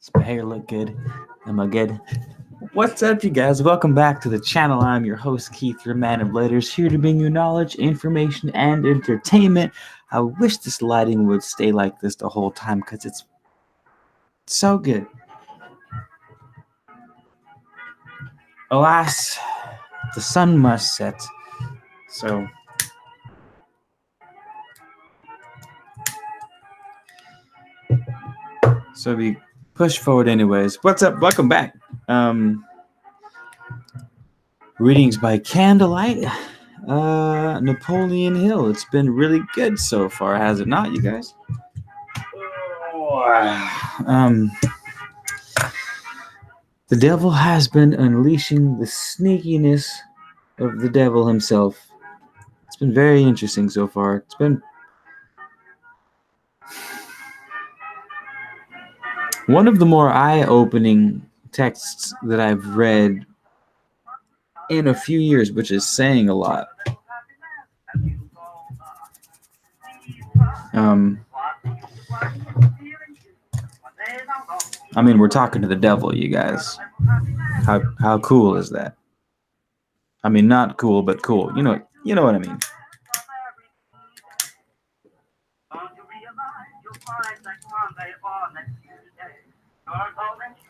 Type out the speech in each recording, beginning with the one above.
Does my hair look good? Am I good? What's up, you guys? Welcome back to the channel. I'm your host, Keith, your man of letters, here to bring you knowledge, information, and entertainment. I wish this lighting would stay like this the whole time because it's so good. Alas, the sun must set. So we push forward anyways. What's up? Welcome back. Readings by Candlelight. Napoleon Hill. It's been really good so far, has it not, you guys? The devil has been unleashing the sneakiness of the devil himself. It's been very interesting so far. It's been one of the more eye-opening texts that I've read in a few years, which is saying a lot. I mean, we're talking to the devil, you guys. How cool is that? I mean, not cool, but cool. You know what I mean.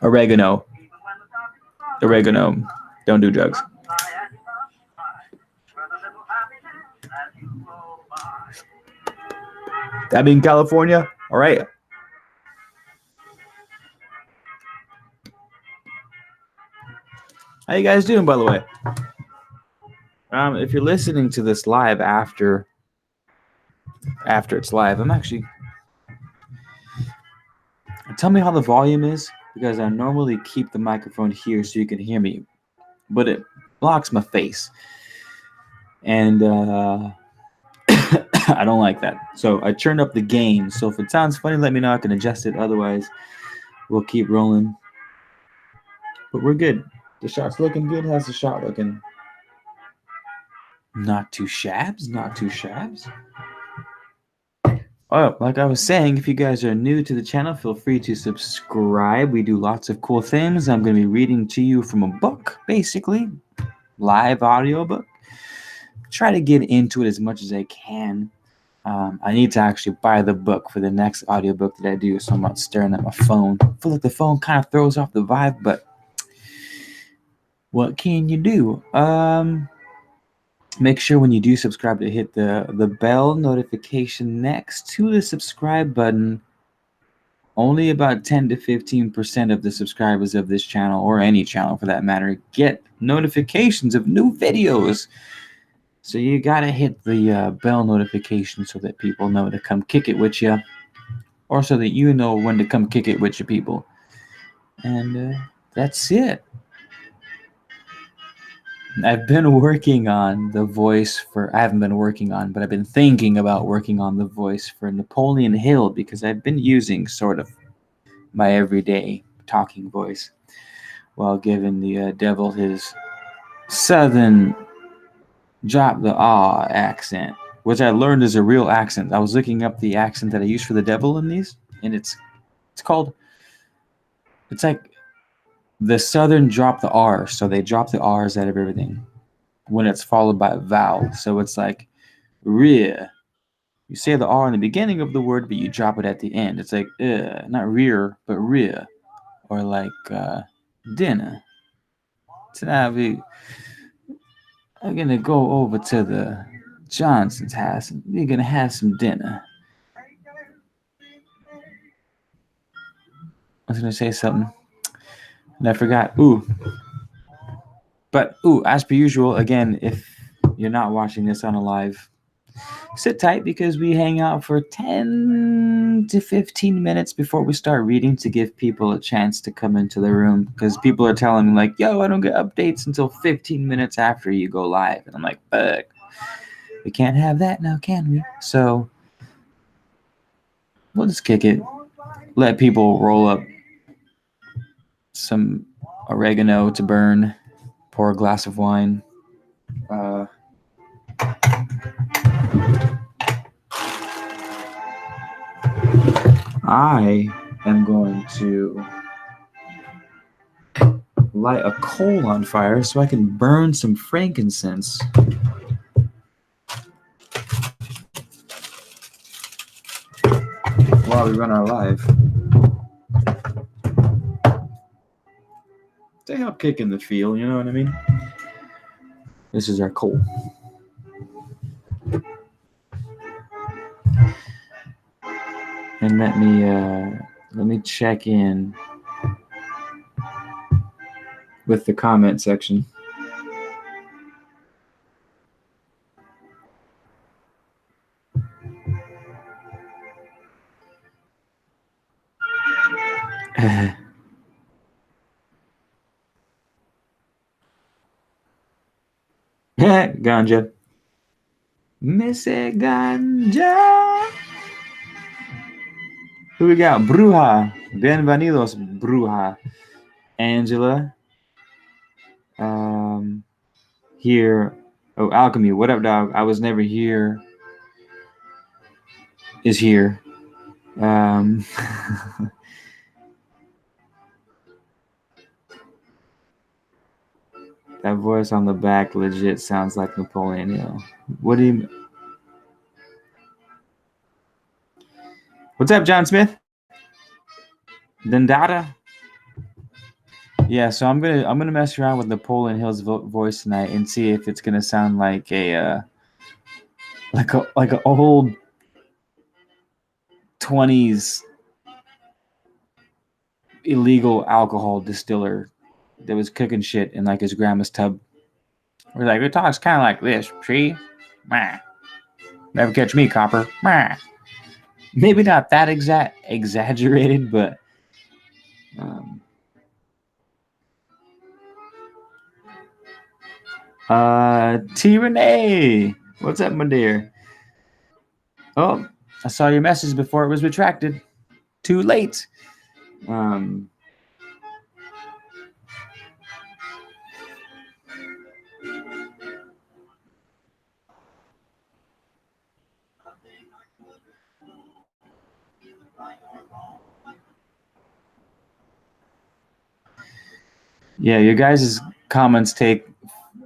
Oregano. Don't do drugs. That being California, all right. How you guys doing, by the way? If you're listening to this live after it's live, tell me how the volume is, because I normally keep the microphone here so you can hear me, but it blocks my face, and I don't like that. So I turned up the gain. So if it sounds funny, let me know. I can adjust it. Otherwise, we'll keep rolling. But we're good. The shot's looking good. How's the shot looking? Not too shabs. Oh, like I was saying, if you guys are new to the channel, feel free to subscribe. We do lots of cool things. I'm going to be reading to you from a book, basically. Live audiobook. Try to get into it as much as I can. I need to actually buy the book for the next audiobook that I do, so I'm not staring at my phone. I feel like the phone kind of throws off the vibe, but what can you do? Make sure when you do subscribe to hit the bell notification next to the subscribe button. Only about 10 to 15% of the subscribers of this channel, or any channel for that matter, get notifications of new videos. So you gotta hit the bell notification so that people know to come kick it with you, or so that you know when to come kick it with your people. And that's it. I've been working on the voice I haven't been working on, but I've been thinking about working on the voice for Napoleon Hill, because I've been using sort of my everyday talking voice while giving the devil his southern drop the ah accent, which I learned is a real accent. I was looking up the accent that I use for the devil in these, and it's like the southern drop the R, so they drop the R's out of everything when it's followed by a vowel. So it's like rear. You say the R in the beginning of the word, but you drop it at the end. It's like not rear, but rear, or like dinner. Tonight I'm gonna go over to the Johnson's house and we're gonna have some dinner. I was gonna say something and I forgot. But as per usual, again, if you're not watching this on a live, sit tight, because we hang out for 10 to 15 minutes before we start reading to give people a chance to come into the room, because people are telling me like, yo, I don't get updates until 15 minutes after you go live, and I'm like, fuck, we can't have that now, can we? So we'll just kick it, let people roll up some oregano to burn, pour a glass of wine. I am going to light a coal on fire so I can burn some frankincense. While we run our live. To help kick in the feel, you know what I mean? This is our coal. And let me check in with the comment section. Ganja. Missy Ganja. Who we got? Bruja. Bienvenidos, Bruja. Angela. Here. Oh, Alchemy. What up, dog? I was never here. Is here. That voice on the back legit sounds like Napoleon Hill. What do you... What's up, John Smith? Dendata? Yeah, so I'm gonna mess around with Napoleon Hill's voice tonight and see if it's gonna sound like a like an old 20s illegal alcohol distiller that was cooking shit in like his grandma's tub. We're like, it talks kind of like this, see? Never catch me, copper. Maybe not that exaggerated, but T Renee, what's up, my dear? Oh, I saw your message before it was retracted. Too late. Yeah, your guys' comments take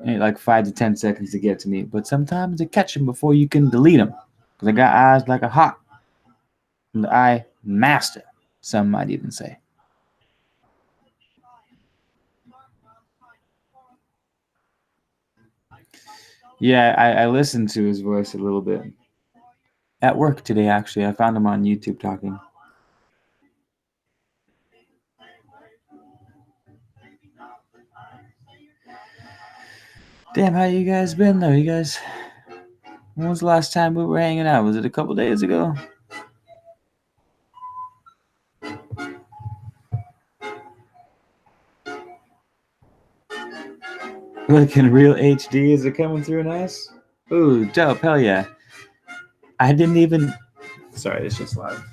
like 5 to 10 seconds to get to me, but sometimes they catch them before you can delete them. Because I got eyes like a hawk. And the eye master, some might even say. Yeah, I listened to his voice a little bit. At work today, actually. I found him on YouTube talking. Damn, how you guys been though? You guys, when was the last time we were hanging out? Was it a couple days ago? Looking real HD. Is it coming through nice? Ooh, dope. Hell yeah. I didn't even... Sorry, it's just loud.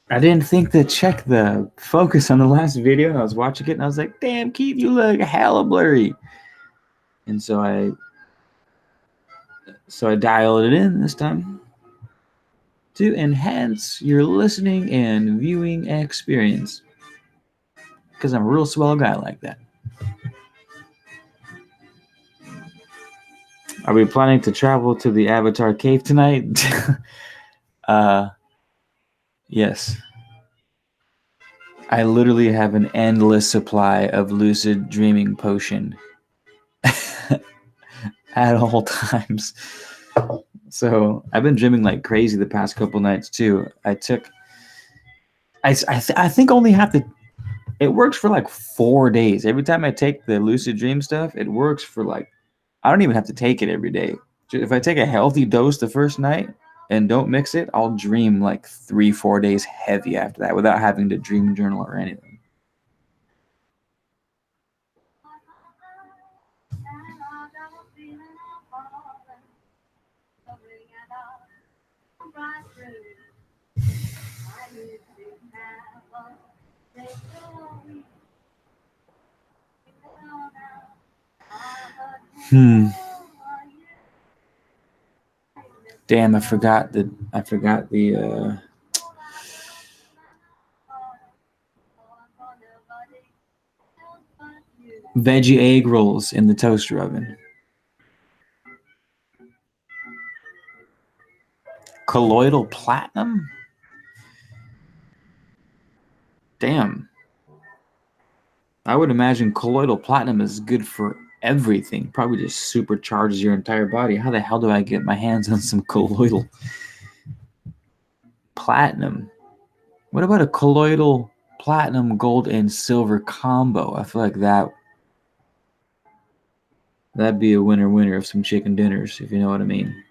I didn't think to check the focus on the last video, and I was watching it, and I was like, damn, Keith, you look hella blurry. And so I dialed it in this time to enhance your listening and viewing experience. Because I'm a real swell guy like that. Are we planning to travel to the Avatar Cave tonight? Yes. I literally have an endless supply of lucid dreaming potion at all times. So I've been dreaming like crazy the past couple nights too. I think only have to... It works for like 4 days. Every time I take the lucid dream stuff, it works for like... I don't even have to take it every day. If I take a healthy dose the first night and don't mix it, I'll dream like 3-4 days heavy after that without having to dream journal or anything. Damn, I forgot the Veggie egg rolls in the toaster oven. Colloidal platinum? Damn. I would imagine colloidal platinum is good for everything. Probably just supercharges your entire body. How the hell do I get my hands on some colloidal platinum? What about a colloidal platinum, gold, and silver combo? I feel like that'd be a winner of some chicken dinners, if you know what I mean.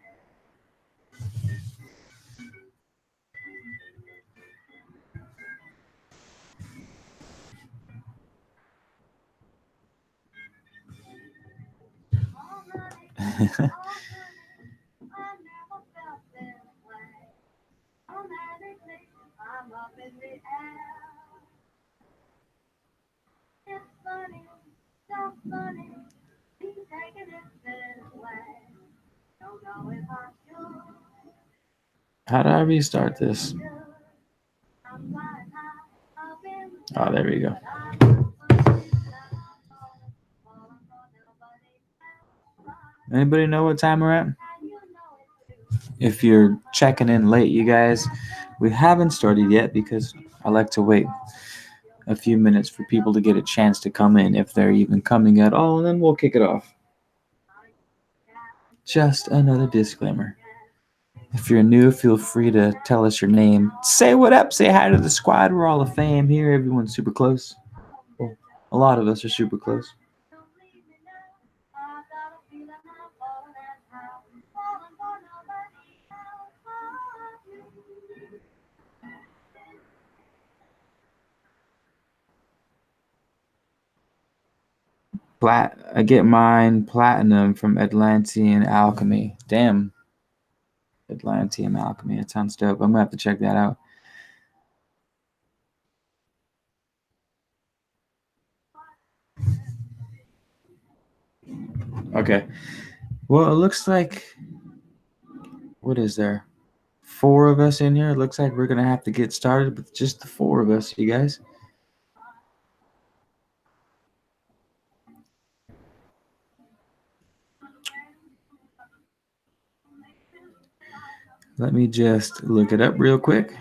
How do I restart this? Oh, there we go. Anybody know what time we're at? If you're checking in late, you guys, we haven't started yet because I like to wait a few minutes for people to get a chance to come in, if they're even coming at all, and then we'll kick it off. Just another disclaimer. If you're new, feel free to tell us your name. Say what up, say hi to the squad. We're all a fam here. Everyone's super close. Well, a lot of us are super close. I get mine platinum from Atlantean Alchemy. Damn. Atlantean Alchemy. It sounds dope. I'm gonna have to check that out. Okay. Well, it looks like, what is there? 4 of us in here. It looks like we're gonna have to get started with just the 4 of us, you guys. Let me just look it up real quick.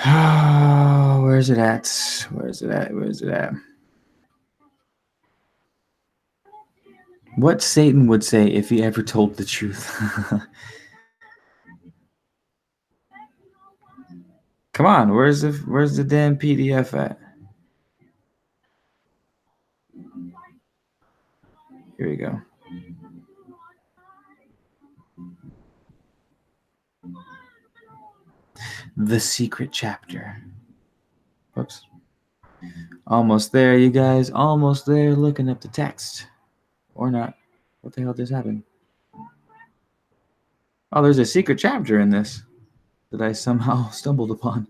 Oh, where's it at? Where's it at? Where's it at? What Satan would say if he ever told the truth. Come on, where's the damn PDF at? Here we go. The secret chapter. Whoops. Almost there, you guys. Almost there. Looking up the text. Or not. What the hell just happened? Oh, there's a secret chapter in this that I somehow stumbled upon.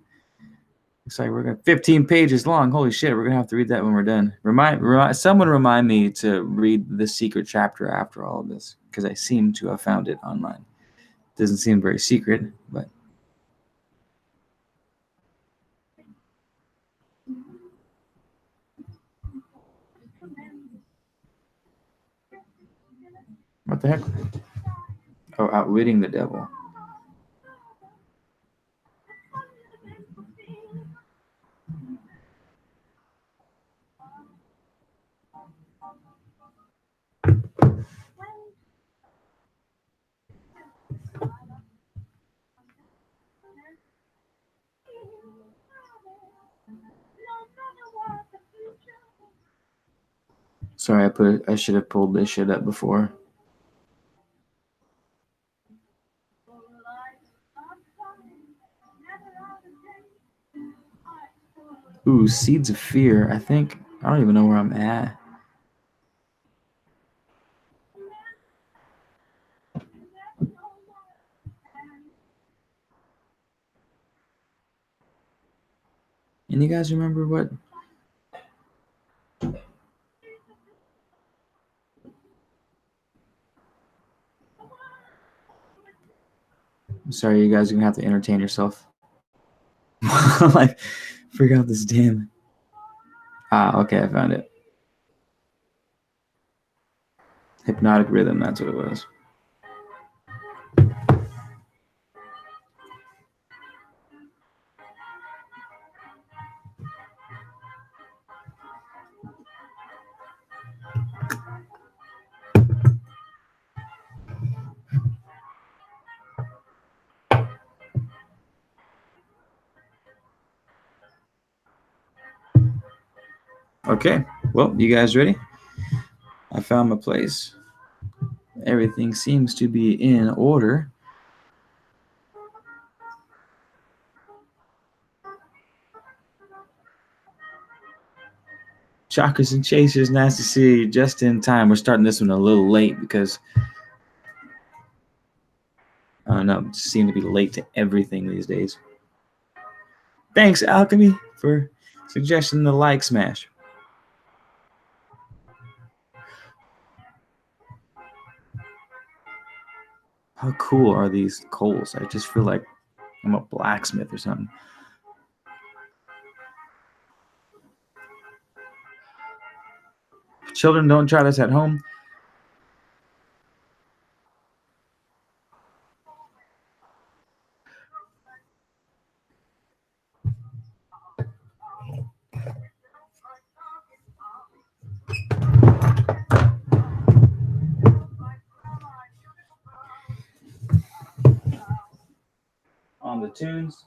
Looks like we're gonna 15 pages long. Holy shit, we're gonna have to read that when we're done. Someone remind me to read the secret chapter after all of this, because I seem to have found it online. Doesn't seem very secret, but what the heck? Oh, outwitting the devil. Sorry, I should have pulled this shit up before. Ooh, Seeds of Fear. I think I don't even know where I'm at. And you guys remember what? Sorry, you guys are gonna have to entertain yourself. Like, figure out this damn. Okay, I found it. Hypnotic rhythm, that's what it was. Okay, well, you guys ready? I found my place. Everything seems to be in order. Chalkers and Chasers, nice to see you just in time. We're starting this one a little late because I don't know, just seem to be late to everything these days. Thanks, Alchemy, for suggesting the like smash. How cool are these coals? I just feel like I'm a blacksmith or something. Children, don't try this at home. On the tunes.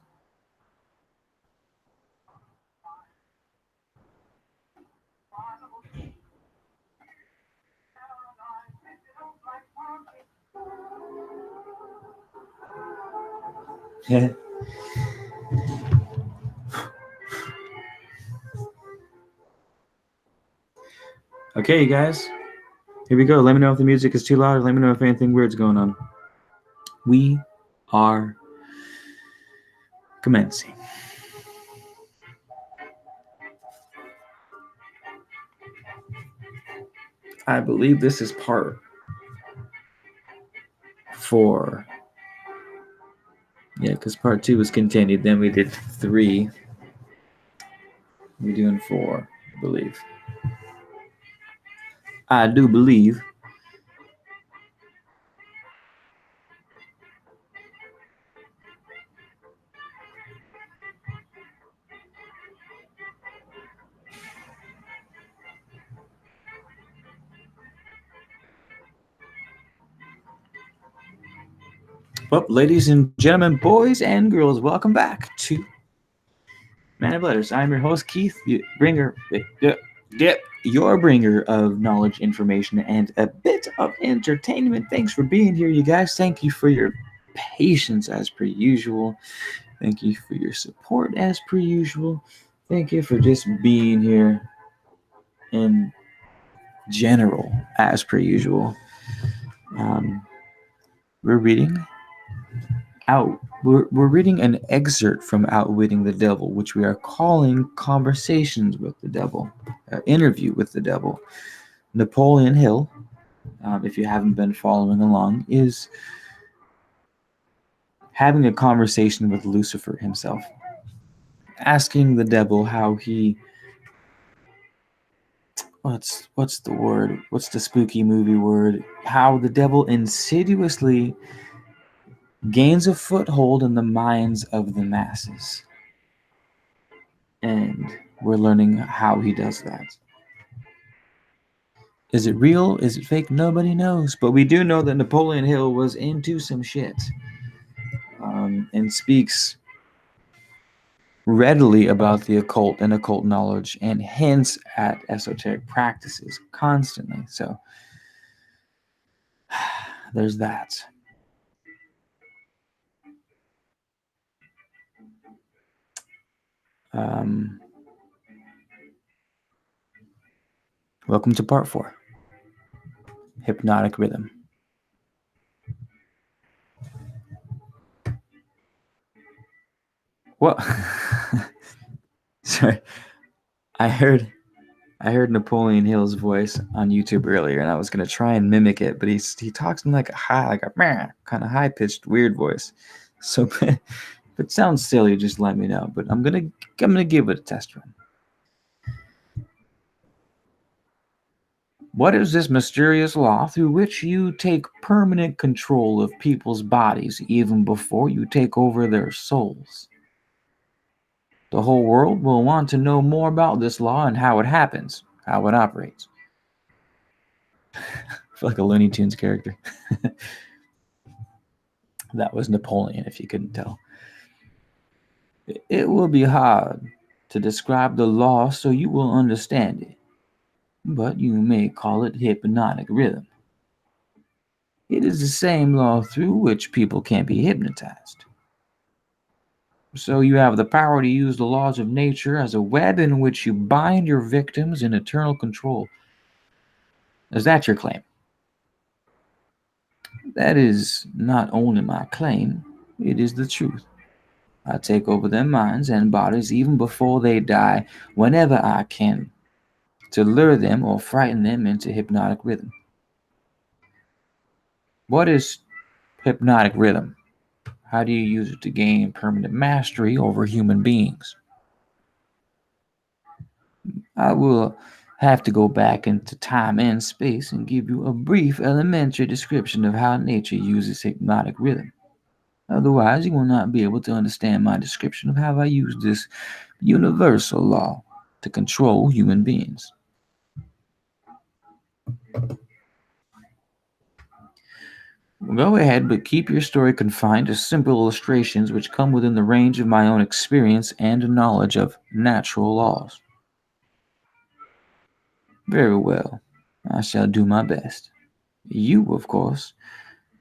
Yeah. Okay, you guys. Here we go. Let me know if the music is too loud, or let me know if anything weird's going on. We are commencing. I believe this is part 4. Yeah, because part 2 was continued. Then we did 3. We're doing 4, I believe. I do believe. Well, ladies and gentlemen, boys and girls, welcome back to Man of Letters. I'm your host, Keith, your bringer of knowledge, information, and a bit of entertainment. Thanks for being here, you guys. Thank you for your patience, as per usual. Thank you for your support, as per usual. Thank you for just being here in general, as per usual. We're reading we're reading an excerpt from Outwitting the Devil, which we are calling Conversations with the Devil, Interview with the Devil. Napoleon Hill, if you haven't been following along, is having a conversation with Lucifer himself, asking the devil how he what's the word? What's the spooky movie word? How the devil insidiously gains a foothold in the minds of the masses. And we're learning how he does that. Is it real? Is it fake? Nobody knows. But we do know that Napoleon Hill was into some shit, and speaks readily about the occult and occult knowledge, and hints at esoteric practices constantly. So there's that. Welcome to part 4. Hypnotic rhythm. What? Sorry. I heard Napoleon Hill's voice on YouTube earlier, and I was gonna try and mimic it, but he talks in like a kind of high pitched weird voice. So if it sounds silly, just let me know. But I'm gonna give it a test run. What is this mysterious law through which you take permanent control of people's bodies even before you take over their souls? The whole world will want to know more about this law and how it happens, how it operates. I feel like a Looney Tunes character. That was Napoleon, if you couldn't tell. It will be hard to describe the law so you will understand it, but you may call it hypnotic rhythm. It is the same law through which people can be hypnotized. So you have the power to use the laws of nature as a web in which you bind your victims in eternal control. Is that your claim? That is not only my claim, it is the truth. I take over their minds and bodies even before they die, whenever I can, to lure them or frighten them into hypnotic rhythm. What is hypnotic rhythm? How do you use it to gain permanent mastery over human beings? I will have to go back into time and space and give you a brief elementary description of how nature uses hypnotic rhythm. Otherwise, you will not be able to understand my description of how I use this universal law to control human beings. Go ahead, but keep your story confined to simple illustrations which come within the range of my own experience and knowledge of natural laws. Very well, I shall do my best. You, of course,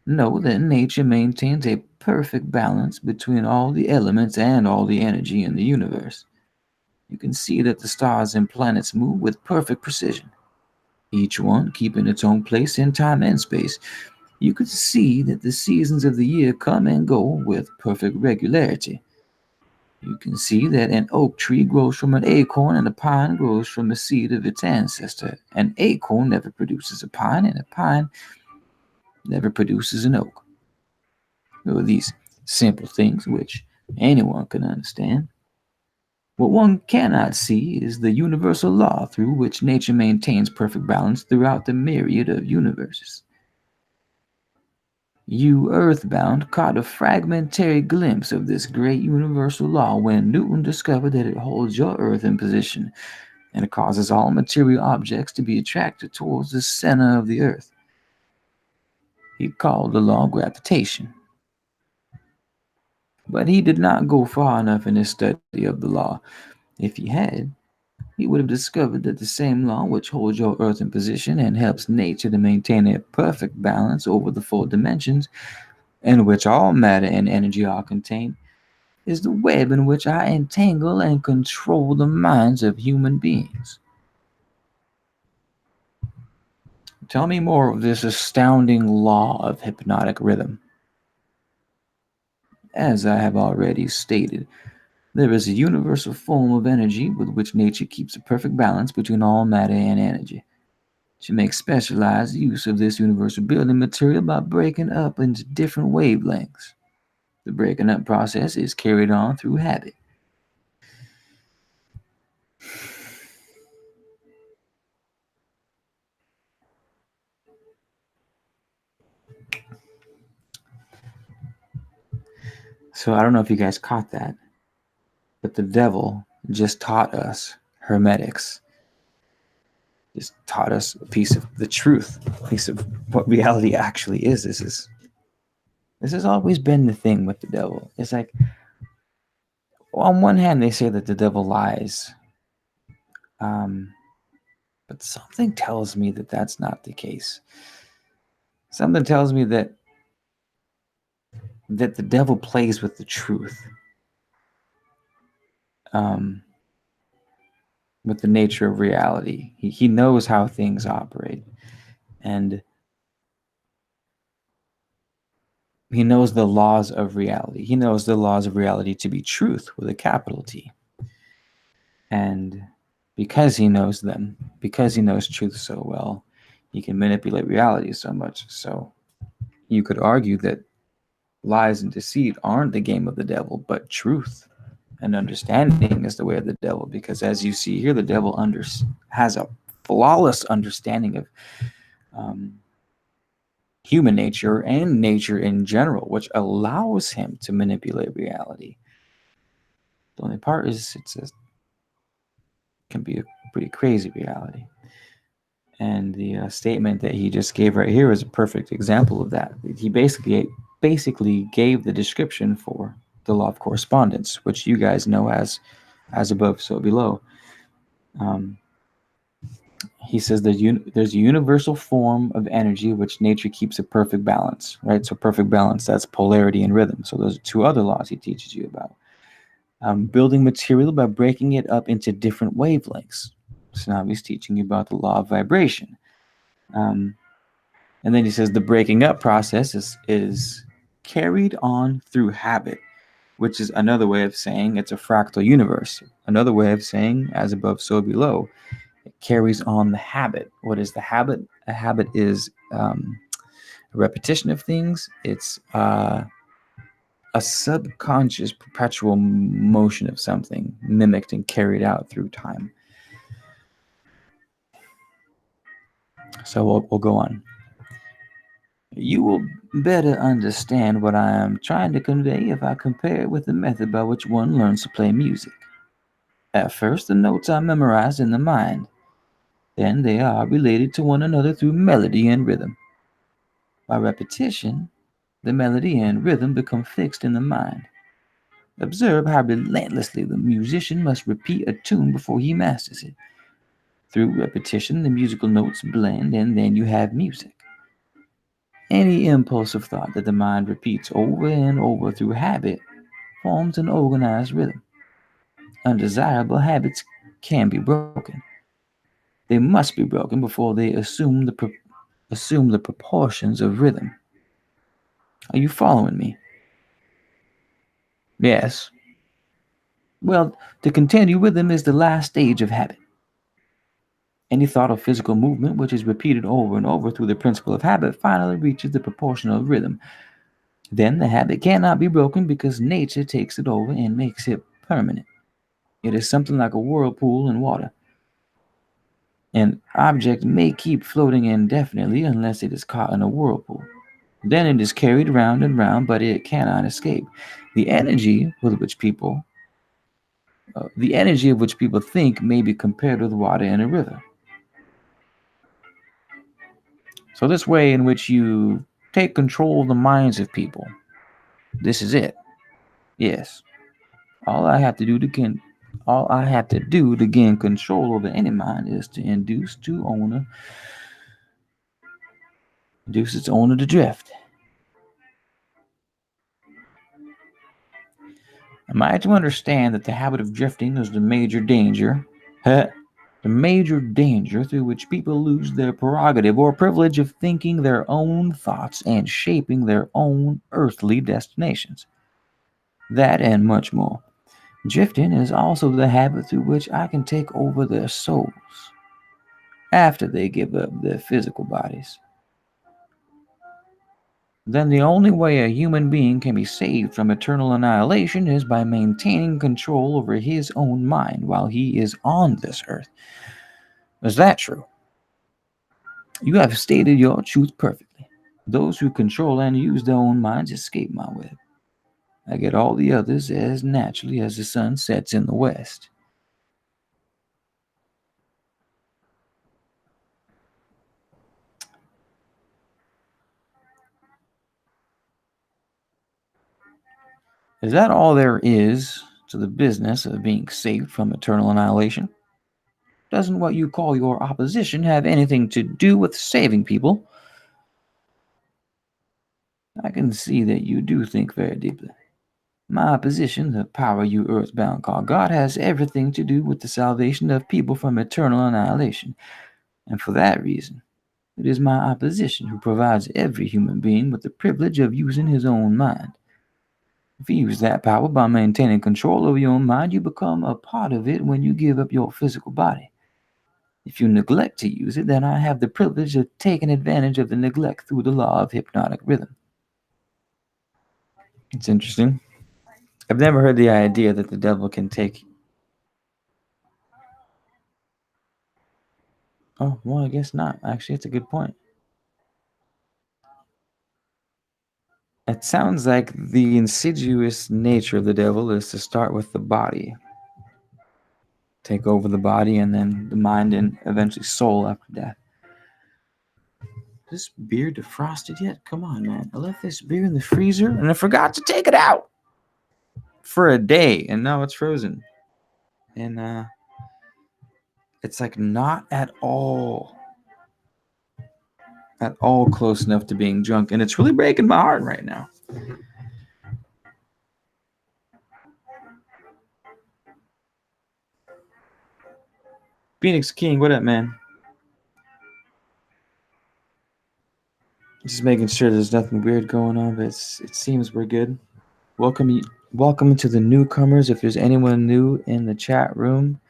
know that nature maintains a perfect balance between all the elements and all the energy in the universe. You can see that the stars and planets move with perfect precision, each one keeping its own place in time and space. You could see that the seasons of the year come and go with perfect regularity. You can see that an oak tree grows from an acorn and a pine grows from the seed of its ancestor. An acorn never produces a pine, and a pine never produces an oak. There are these simple things which anyone can understand. What one cannot see is the universal law through which nature maintains perfect balance throughout the myriad of universes. You, earthbound, caught a fragmentary glimpse of this great universal law when Newton discovered that it holds your earth in position and it causes all material objects to be attracted towards the center of the earth. He called the law gravitation. But he did not go far enough in his study of the law. If he had, he would have discovered that the same law which holds your earth in position and helps nature to maintain a perfect balance over the four dimensions in which all matter and energy are contained is the web in which I entangle and control the minds of human beings. Tell me more of this astounding law of hypnotic rhythm. As I have already stated, there is a universal form of energy with which nature keeps a perfect balance between all matter and energy. She makes specialized use of this universal building material by breaking up into different wavelengths. The breaking up process is carried on through habit. So I don't know if you guys caught that, but the devil just taught us hermetics. Just taught us a piece of the truth, a piece of what reality actually is. This has always been the thing with the devil. It's like, on one hand, they say that the devil lies, um, but something tells me that that's not the case. Something tells me that the devil plays with the truth, um, with the nature of reality. He knows how things operate, and he knows the laws of reality. He knows the laws of reality to be truth with a capital T. And because he knows them, because he knows truth so well, he can manipulate reality so much. So you could argue that Lies and deceit aren't the game of the devil, but truth and understanding is the way of the devil. Because as you see here, the devil has a flawless understanding of um, human nature and nature in general, which allows him to manipulate reality. The only part is can be a pretty crazy reality. And the statement that he just gave right here is a perfect example of that. He basically gave the description for the law of correspondence, which you guys know as above, so below. Um, he says there's a universal form of energy which nature keeps a perfect balance, right? So perfect balance, that's polarity and rhythm. So those are two other laws he teaches you about. Building material by breaking it up into different wavelengths. So now he's teaching you about the law of vibration. Um, and then he says the breaking up process is carried on through habit, which is another way of saying it's a fractal universe. Another way of saying as above, so below. It carries on the habit. What is the habit? A habit is a repetition of things. It's a subconscious perpetual motion of something mimicked and carried out through time. So we'll go on. You will better understand what I am trying to convey if I compare it with the method by which one learns to play music. At first, the notes are memorized in the mind. Then they are related to one another through melody and rhythm. By repetition, the melody and rhythm become fixed in the mind. Observe how relentlessly the musician must repeat a tune before he masters it. Through repetition, the musical notes blend, and then you have music. Any impulse of thought that the mind repeats over and over through habit forms an organized rhythm. Undesirable habits can be broken. They must be broken before they assume the proportions of rhythm. Are you following me? Yes. Well, to continue rhythm is the last stage of habit. Any thought of physical movement which is repeated over and over through the principle of habit finally reaches the proportional rhythm. Then the habit cannot be broken because nature takes it over and makes it permanent. It is something like a whirlpool in water. An object may keep floating indefinitely unless it is caught in a whirlpool. Then it is carried round and round, but it cannot escape. The energy with which people, the energy of which people think may be compared with water in a river. So this way in which you take control of the minds of people. This is it. Yes. All I have to do to gain all I have to do to gain control over any mind is to induce its owner to drift. Am I to understand that the habit of drifting is the major danger? Huh? The major danger through which people lose their prerogative or privilege of thinking their own thoughts and shaping their own earthly destinations. That and much more. Drifting is also the habit through which I can take over their souls after they give up their physical bodies. Then the only way a human being can be saved from eternal annihilation is by maintaining control over his own mind while he is on this earth. Is that true? You have stated your truth perfectly. Those who control and use their own minds escape my web. I get all the others as naturally as the sun sets in the west. Is that all there is to the business of being saved from eternal annihilation? Doesn't what you call your opposition have anything to do with saving people? I can see that you do think very deeply. My opposition, the power you earthbound call God, has everything to do with the salvation of people from eternal annihilation. And for that reason, it is my opposition who provides every human being with the privilege of using his own mind. If you use that power by maintaining control over your own mind, you become a part of it when you give up your physical body. If you neglect to use it, then I have the privilege of taking advantage of the neglect through the law of hypnotic rhythm. It's interesting. I've never heard the idea that the devil can take. Oh, well, I guess not. Actually, it's a good point. It sounds like the insidious nature of the devil is to start with the body, take over the body, and then the mind, and eventually soul after death. Is this beer defrosted yet? Come on, man. I left this beer in the freezer and I forgot to take it out for a day, and now it's frozen. And it's like not at all close enough to being drunk, and it's really breaking my heart right now. Phoenix King, what up, man? Just making sure there's nothing weird going on, but it seems we're good. Welcome to the newcomers. If there's anyone new in the chat room,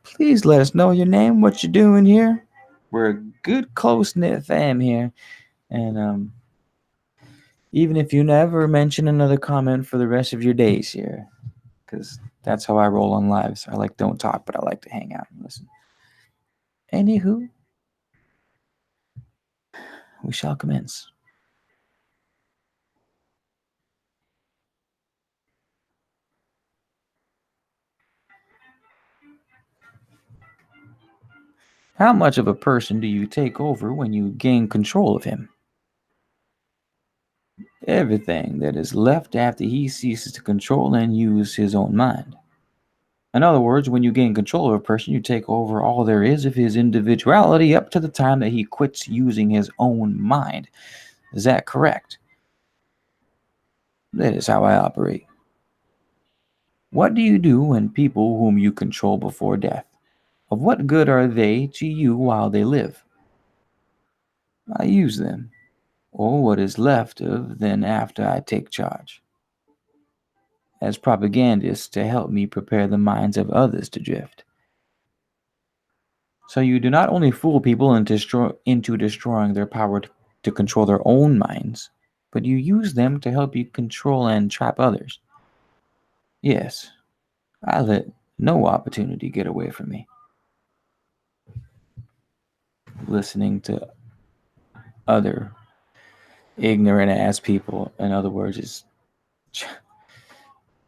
please let us know your name, what you're doing here. We're a good, close-knit fam here, and even if you never mention another comment for the rest of your days here, because that's how I roll on lives. I don't talk, but I like to hang out and listen. Anywho, we shall commence. How much of a person do you take over when you gain control of him? Everything that is left after he ceases to control and use his own mind. In other words, when you gain control of a person, you take over all there is of his individuality up to the time that he quits using his own mind. Is that correct? That is how I operate. What do you do when people whom you control before death? Of what good are they to you while they live? I use them, or what is left of them after I take charge, as propagandists to help me prepare the minds of others to drift. So you do not only fool people into destroying their power to control their own minds, but you use them to help you control and trap others. Yes, I let no opportunity get away from me. Listening to other ignorant ass people, in other words, is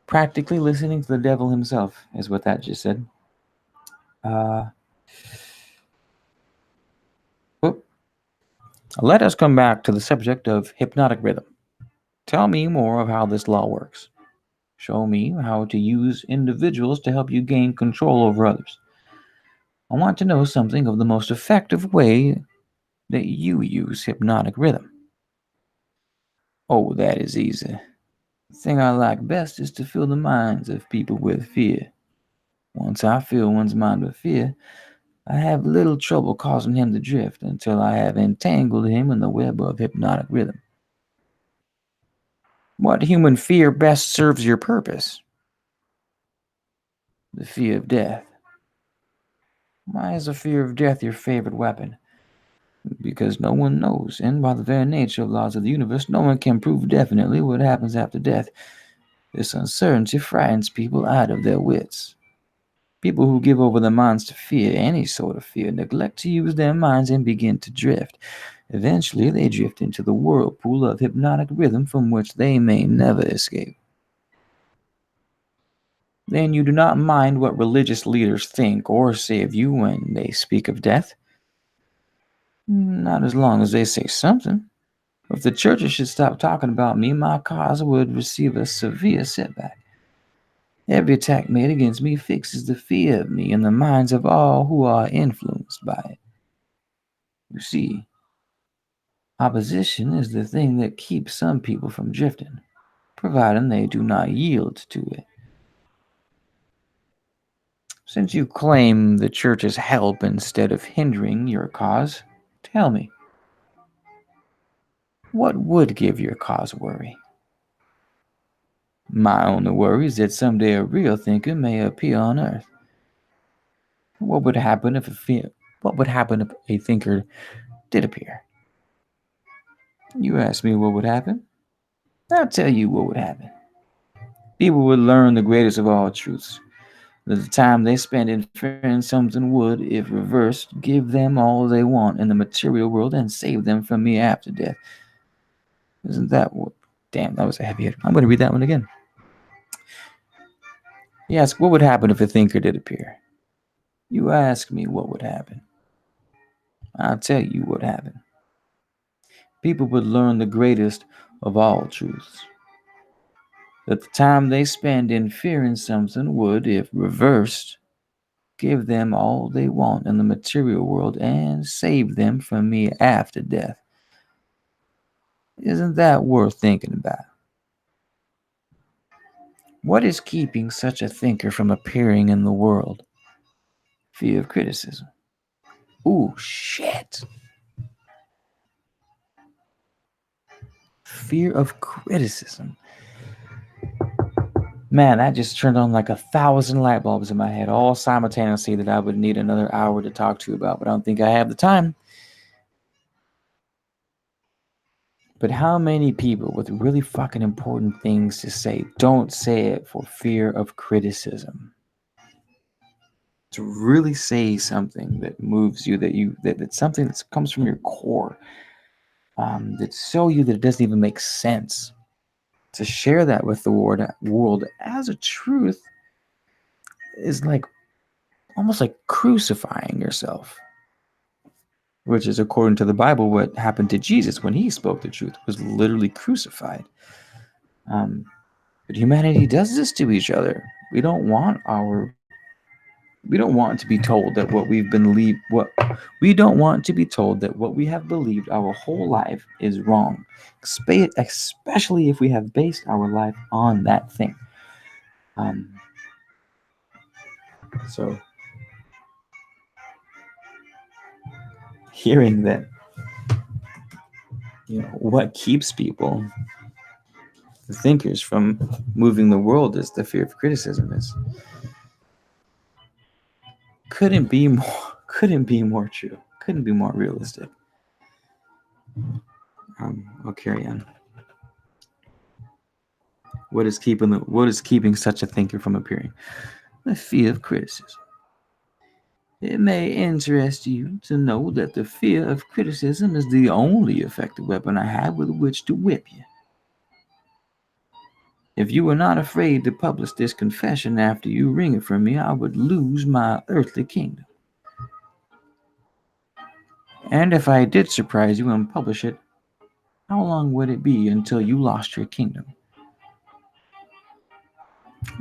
practically listening to the devil himself, is what that just said. Let us come back to the subject of hypnotic rhythm. Tell me more of how this law works. Show me how to use individuals to help you gain control over others. I want to know something of the most effective way that you use hypnotic rhythm. Oh, that is easy. The thing I like best is to fill the minds of people with fear. Once I fill one's mind with fear, I have little trouble causing him to drift until I have entangled him in the web of hypnotic rhythm. What human fear best serves your purpose? The fear of death. Why is the fear of death your favorite weapon? Because no one knows, and by the very nature of laws of the universe, no one can prove definitely what happens after death. This uncertainty frightens people out of their wits. People who give over their minds to fear, any sort of fear, neglect to use their minds and begin to drift. Eventually, they drift into the whirlpool of hypnotic rhythm from which they may never escape. Then you do not mind what religious leaders think or say of you when they speak of death? Not as long as they say something. If the churches should stop talking about me, my cause would receive a severe setback. Every attack made against me fixes the fear of me in the minds of all who are influenced by it. You see, opposition is the thing that keeps some people from drifting, providing they do not yield to it. Since you claim the church's help instead of hindering your cause, tell me, what would give your cause worry? My only worry is that someday a real thinker may appear on earth. What would happen if a thinker did appear? You ask me what would happen? I'll tell you what would happen. People would learn the greatest of all truths. That the time they spend inferring something would, if reversed, give them all they want in the material world and save them from me after death. Isn't that what? Damn, that was a heavy hitter. I'm going to read that one again. You ask, what would happen if a thinker did appear? You ask me what would happen. I'll tell you what happened. People would learn the greatest of all truths. That the time they spend in fearing something would, if reversed, give them all they want in the material world and save them from me after death. Isn't that worth thinking about? What is keeping such a thinker from appearing in the world? Fear of criticism. Ooh, shit. Fear of criticism. Man, that just turned on like 1,000 light bulbs in my head all simultaneously that I would need another hour to talk to you about, but I don't think I have the time. But how many people with really fucking important things to say don't say it for fear of criticism? To really say something that moves you, that's something that comes from your core, that's so you that it doesn't even make sense. To share that with the world as a truth is like almost like crucifying yourself, which is according to the Bible what happened to Jesus when he spoke the truth, was literally crucified. But humanity does this to each other. We don't want to be told that what we've believed what we don't want to be told that what we have believed our whole life is wrong, especially if we have based our life on that thing. So hearing that, what keeps people, the thinkers, from moving the world is the fear of criticism. Is couldn't be more true. Couldn't be more realistic. I'll carry on. What is keeping such a thinker from appearing? The fear of criticism. It may interest you to know that the fear of criticism is the only effective weapon I have with which to whip you. If you were not afraid to publish this confession after you wring it from me, I would lose my earthly kingdom. And if I did surprise you and publish it, how long would it be until you lost your kingdom?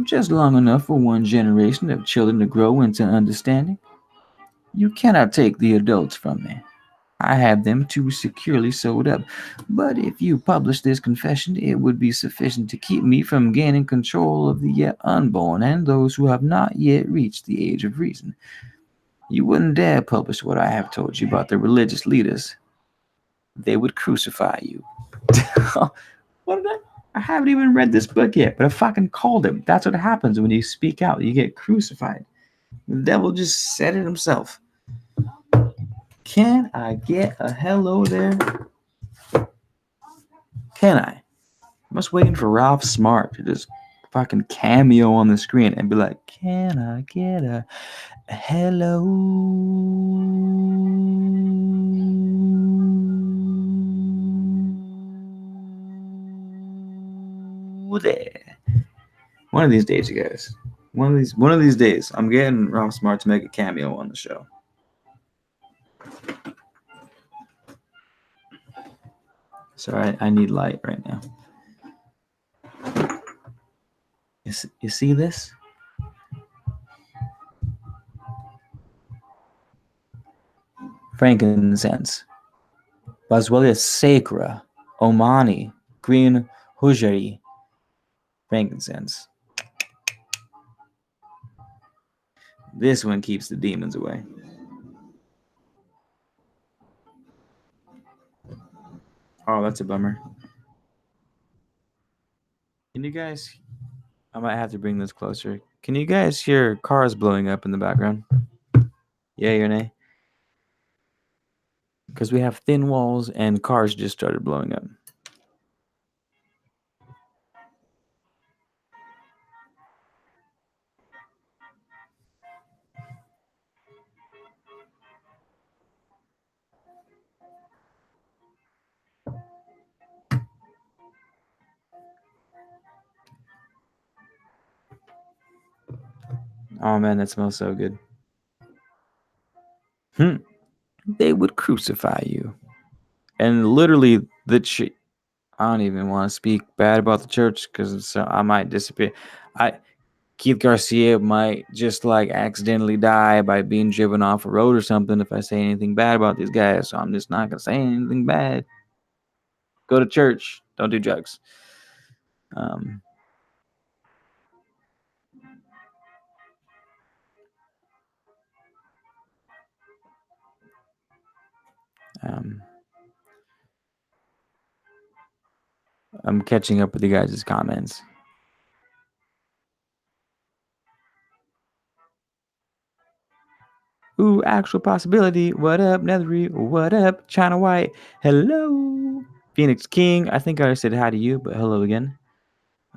Just long enough for one generation of children to grow into understanding. You cannot take the adults from me. I have them too securely sewed up. But if you publish this confession, it would be sufficient to keep me from gaining control of the yet unborn and those who have not yet reached the age of reason. You wouldn't dare publish what I have told you about the religious leaders. They would crucify you. What did I haven't even read this book yet, but I fucking called him. That's what happens when you speak out. You get crucified. The devil just said it himself. Can I get a hello there? Can I? I'm just waiting for Ralph Smart to just fucking cameo on the screen and be like, can I get a hello there? One of these days, you guys. One of these days, I'm getting Ralph Smart to make a cameo on the show. Sorry, I need light right now. You see this? Frankincense. Boswellia sacra. Omani. Green hujari. Frankincense. This one keeps the demons away. Oh, that's a bummer. Can you guys... I might have to bring this closer. Can you guys hear cars blowing up in the background? Yay or nay? Because we have thin walls and cars just started blowing up. Oh man, that smells so good. They would crucify you. And literally, I don't even want to speak bad about the church because I might disappear. I Keith Garcia might just like accidentally die by being driven off a road or something if I say anything bad about these guys. So I'm just not gonna say anything bad. Go to church. Don't do drugs. Um, um, I'm catching up with you guys' comments. Ooh, actual possibility. What up, Nethery? What up, China White? Hello, Phoenix King. I think I said hi to you, but hello again.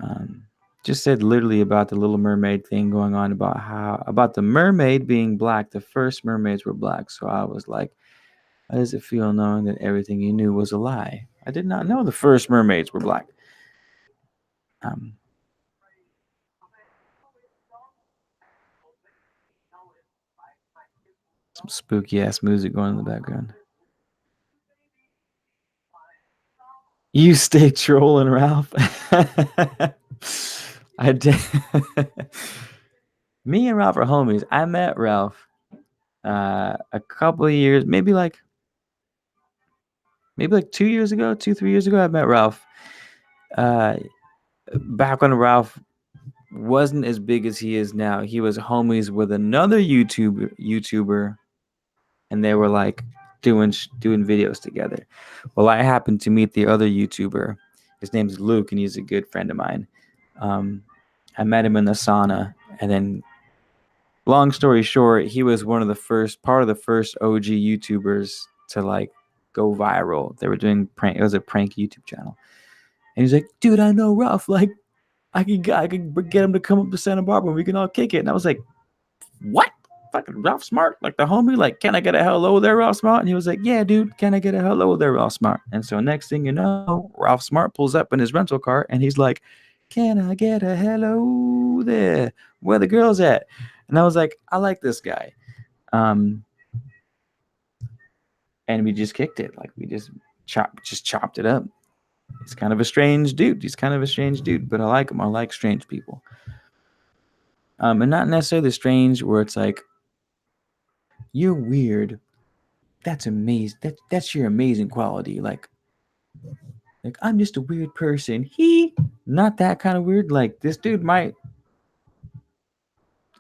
Um, just said literally about the Little Mermaid thing going on about the mermaid being black. The first mermaids were black, so I was like, how does it feel knowing that everything you knew was a lie? I did not know the first mermaids were black. Um, some spooky ass music going in the background. You stay trolling, Ralph. I did. Me and Ralph are homies. I met Ralph a couple of years, maybe like 2 years ago, 3 years ago. I met Ralph. Uh, Back when Ralph wasn't as big as he is now, he was homies with another YouTuber, and they were like doing videos together. Well, I happened to meet the other YouTuber. His name's Luke, and he's a good friend of mine. Um, I met him in the sauna, and then, long story short, he was part of the first OG YouTubers to like go viral. They were doing prank. It was a prank YouTube channel, and he's like, "Dude, I know Ralph. Like, I could get him to come up to Santa Barbara, and we can all kick it." And I was like, "What? Fucking Ralph Smart, like the homie, like, can I get a hello there, Ralph Smart?" And he was like, "Yeah, dude, can I get a hello there, Ralph Smart?" And so next thing you know, Ralph Smart pulls up in his rental car, and he's like, "Can I get a hello there? Where the girls at?" And I was like, "I like this guy." Um, and we just kicked it, like we just chopped it up. He's kind of a strange dude. But I like him. I like strange people. And not necessarily strange where it's like, you're weird. That's amazing. That's your amazing quality. Like I'm just a weird person. Not that kind of weird. Like this dude might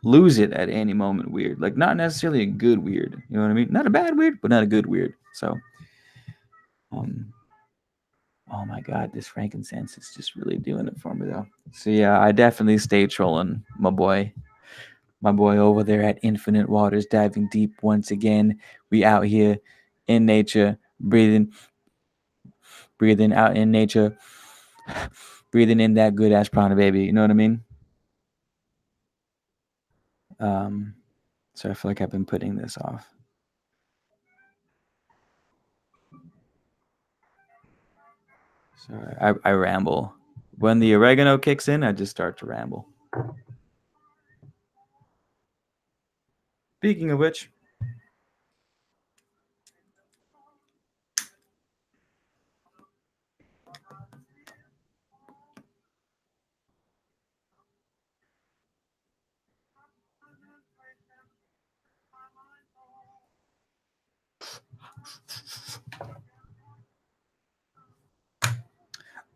lose it at any moment. Weird. Like not necessarily a good weird. You know what I mean? Not a bad weird, but not a good weird. So, um, oh my god, this frankincense is just really doing it for me though. So yeah, I definitely stay trolling my boy over there at Infinite Waters, diving deep once again. We out here in nature, breathing out in nature, breathing in that good ass prana, baby. You know what I mean? Um, so I feel like I've been putting this off. So I ramble. When the oregano kicks in, I just start to ramble. Speaking of which,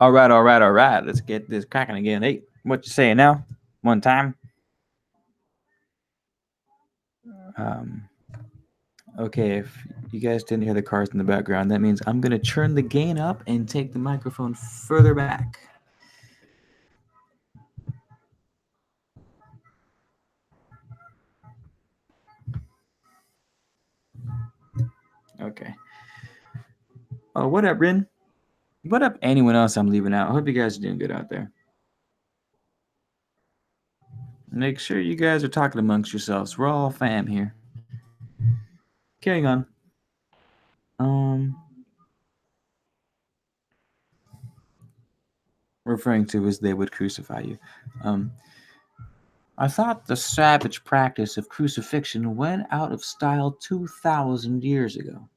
all right. Let's get this cracking again. Hey, what you saying now? One time. Um, okay, if you guys didn't hear the cars in the background, that means I'm gonna turn the gain up and take the microphone further back. Okay. Oh, what up, Rin? What up, anyone else I'm leaving out? I hope you guys are doing good out there. Make sure you guys are talking amongst yourselves. We're all fam here. Carrying on. Um, Referring to as they would crucify you. Um, I thought the savage practice of crucifixion went out of style 2,000 years ago.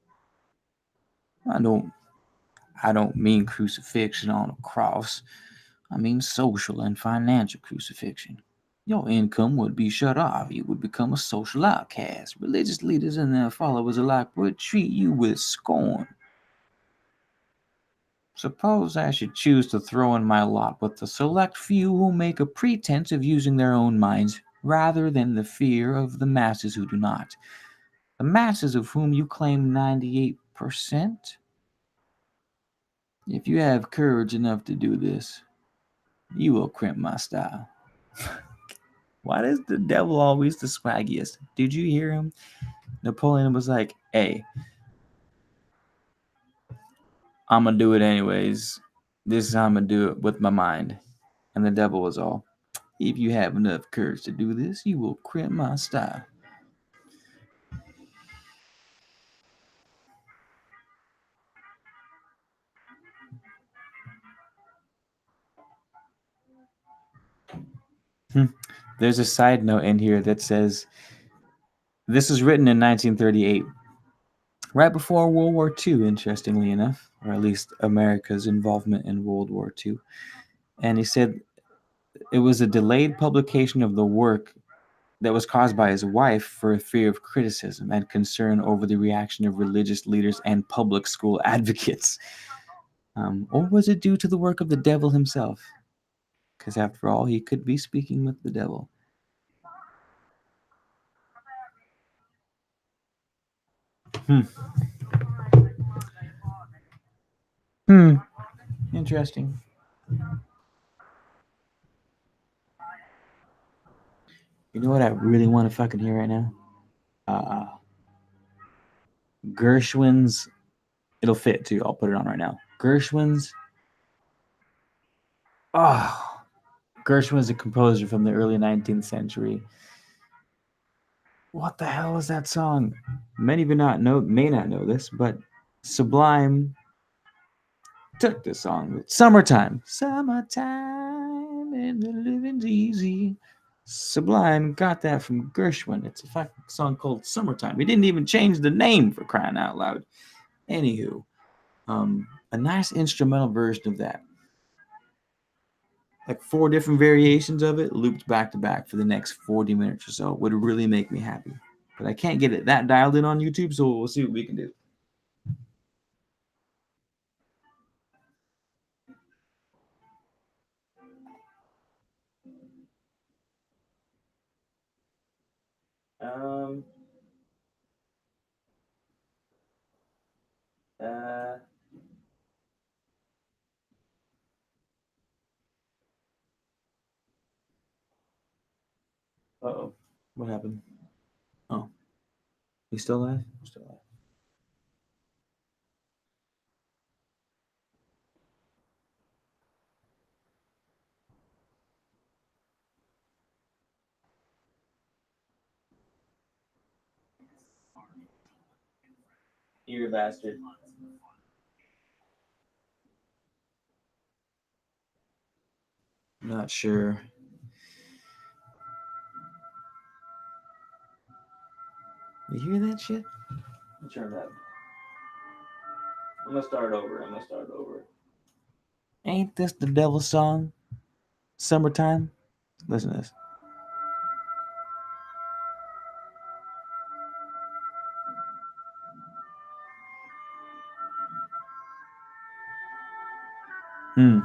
I don't I don't mean crucifixion on a cross. I mean social and financial crucifixion. Your income would be shut off. You would become a social outcast. Religious leaders and their followers alike would treat you with scorn. Suppose I should choose to throw in my lot with the select few who make a pretense of using their own minds rather than the fear of the masses who do not. The masses of whom you claim 98%? If you have courage enough to do this, you will crimp my style. Why is the devil always the swaggiest? Did you hear him? Napoleon was like, hey, I'm gonna do it anyways. This is how I'm gonna do it with my mind. And the devil was all, if you have enough courage to do this, you will crimp my style. There's a side note in here that says this was written in 1938, right before World War II, interestingly enough, or at least America's involvement in World War II. And he said it was a delayed publication of the work that was caused by his wife for a fear of criticism and concern over the reaction of religious leaders and public school advocates. Or was it due to the work of the devil himself? Because after all, he could be speaking with the devil. Hmm. Hmm. Interesting. You know what I really want to fucking hear right now? Uh, Gershwin's. It'll fit too. I'll put it on right now. Gershwin's. Oh, Gershwin's a composer from the early 19th century. What the hell is that song? Many may not know this, but Sublime took this song. Summertime. Summertime and the living's easy. Sublime got that from Gershwin. It's a fucking song called Summertime. He didn't even change the name for crying out loud. Anywho, a nice instrumental version of that. Like 4 different variations of it looped back to back for the next 40 minutes or so would really make me happy. But I can't get it that dialed in on YouTube, so we'll see what we can do. Um, uh, oh. What happened? Oh, you still alive? Still alive. You bastard. Not sure. You hear that shit? Turn that. I'm gonna start over. Ain't this the devil's song? Summertime? Listen to this. Hmm.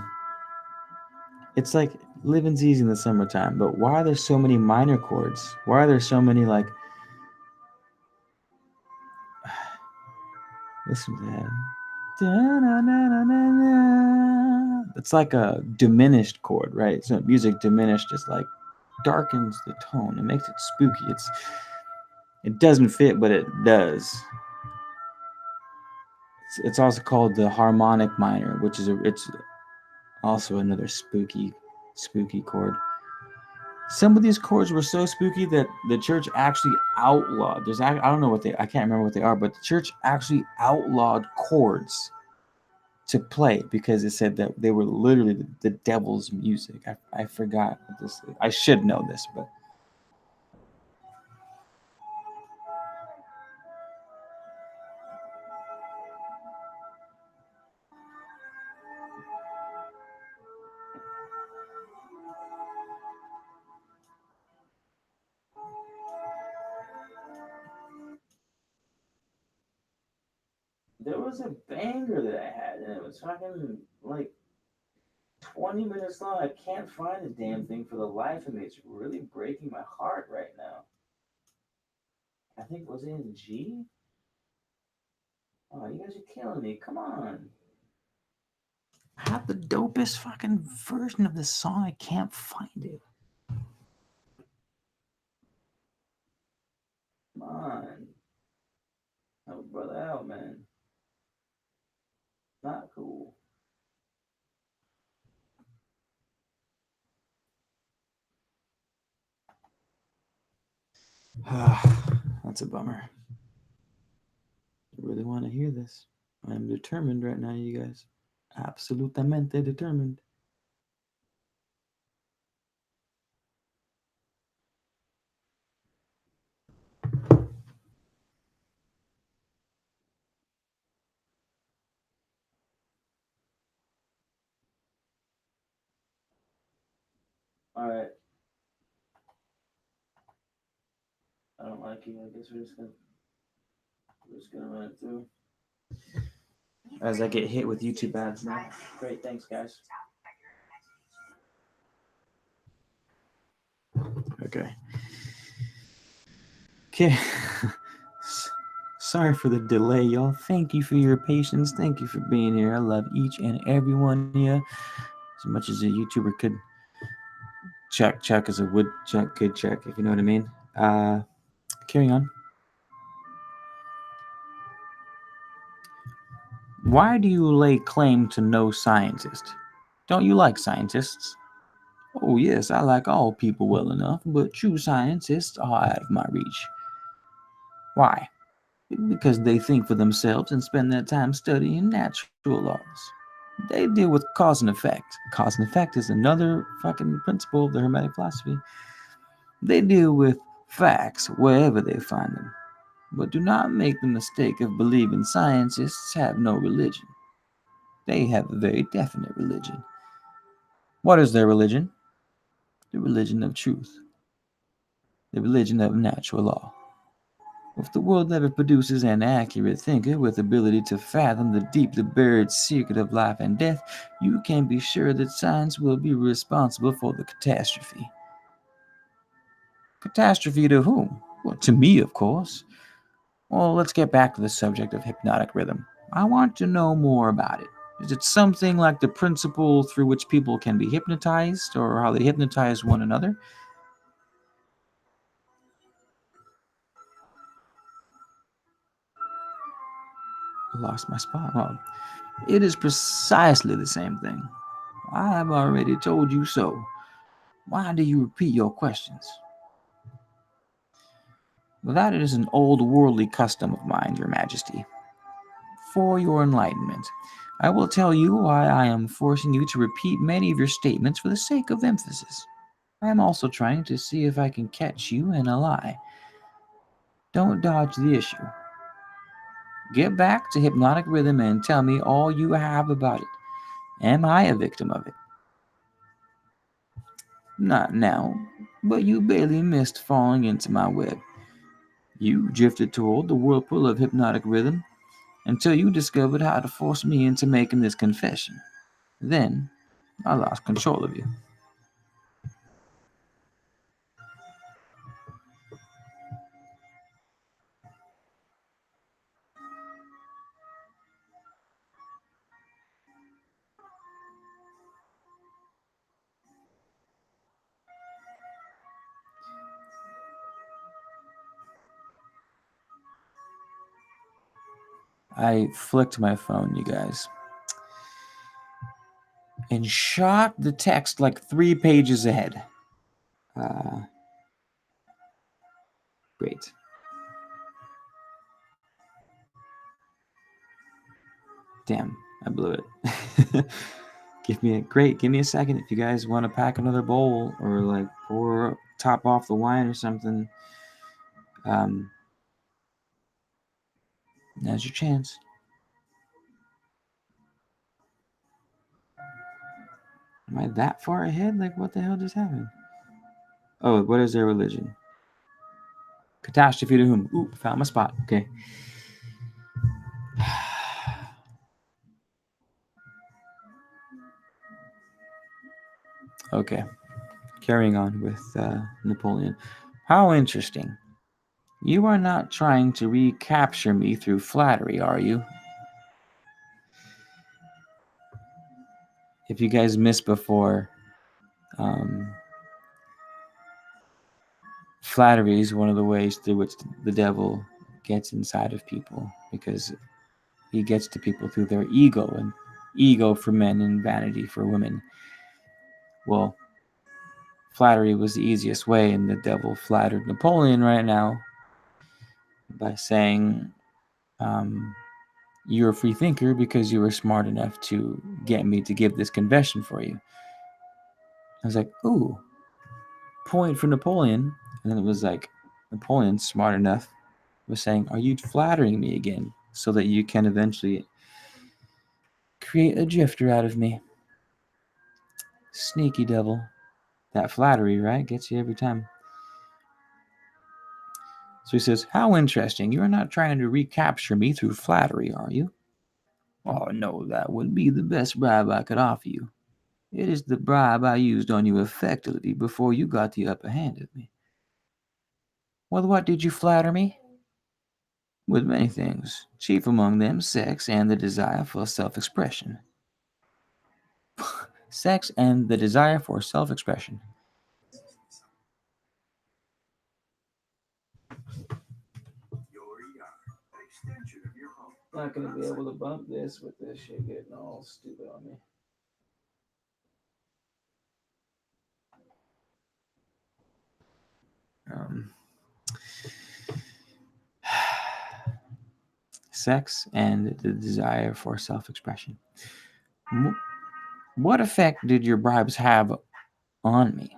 It's like living's easy in the summertime, but why are there so many minor chords? Why are there so many like listen to that? It's like a diminished chord, right? So music diminished just like darkens the tone. It makes it spooky. It doesn't fit, but it does. It's also called the harmonic minor, which is it's also another spooky chord. Some of these chords were so spooky that the church actually outlawed. I don't know what I can't remember what they are, but the church actually outlawed chords to play because it said that they were literally the devil's music. I forgot what this. I should know this, but There was a banger that I had, and it was fucking like 20 minutes long. I can't find the damn thing for the life of me. It's really breaking my heart right now. I think was it in G? Oh, you guys are killing me. Come on. I have the dopest fucking version of this song. I can't find it. Come on. Help a brother out, man. Not cool. That's a bummer. I really want to hear this. I'm determined right now, you guys. Absolutamente determined. All right. I don't like you. I guess we're just gonna run it through. As I get hit with YouTube ads now. Great, thanks, guys. Okay. Okay. Sorry for the delay, y'all. Thank you for your patience. Thank you for being here. I love each and every one of you as much as a YouTuber could chuck as a woodchuck could chuck, if you know what I mean. Carrying on. Why do you lay claim to know scientists? Don't you like scientists? Oh, yes, I like all people well enough, but true scientists are out of my reach. Why? Because they think for themselves and spend their time studying natural laws. They deal with cause and effect. Cause and effect is another fucking principle of the Hermetic philosophy. They deal with facts wherever they find them. But do not make the mistake of believing scientists have no religion. They have a very definite religion. What is their religion? The religion of truth, the religion of natural law. If the world never produces an accurate thinker with ability to fathom the deeply buried secret of life and death, you can be sure that science will be responsible for the catastrophe. Catastrophe to whom? Well, to me, of course. Well, let's get back to the subject of hypnotic rhythm. I want to know more about it. Is it something like the principle through which people can be hypnotized, or how they hypnotize one another? I lost my spot. Well, it is precisely the same thing. I have already told you so. Why do you repeat your questions? Well, that is an old worldly custom of mine, Your Majesty. For your enlightenment, I will tell you why I am forcing you to repeat many of your statements for the sake of emphasis. I am also trying to see if I can catch you in a lie. Don't dodge the issue. Get back to hypnotic rhythm and tell me all you have about it. Am I a victim of it? Not now, but you barely missed falling into my web. You drifted toward the whirlpool of hypnotic rhythm until you discovered how to force me into making this confession. Then, I lost control of you. I flicked my phone, you guys, and shot the text like 3 pages ahead. Uh, Great. Damn, I blew it. Give me a second if you guys want to pack another bowl or like pour top off the wine or something. Um, Now's your chance. Am I that far ahead? Like, what the hell just happened? Oh, what is their religion? Catastrophe to whom? Ooh, found my spot. Okay. Okay, carrying on with Napoleon. How interesting. You are not trying to recapture me through flattery, are you? If you guys missed before, um, flattery is one of the ways through which the devil gets inside of people, because he gets to people through their ego, and ego for men and vanity for women. Well, flattery was the easiest way, and the devil flattered Napoleon right now by saying, um, you're a free thinker because you were smart enough to get me to give this confession for you. I was like, ooh, point for Napoleon. And then it was like, Napoleon, smart enough, was saying, are you flattering me again so that you can eventually create a drifter out of me? Sneaky devil. That flattery, right? Gets you every time. So he says, how interesting. You're not trying to recapture me through flattery, are you? Oh, no, that would be the best bribe I could offer you. It is the bribe I used on you effectively before you got the upper hand of me. With what did you flatter me? With many things, chief among them sex and the desire for self-expression. Sex and the desire for self-expression. Not gonna be able to bump this with this shit getting all stupid on me. Um, Sex and the desire for self-expression. What effect did your bribes have on me?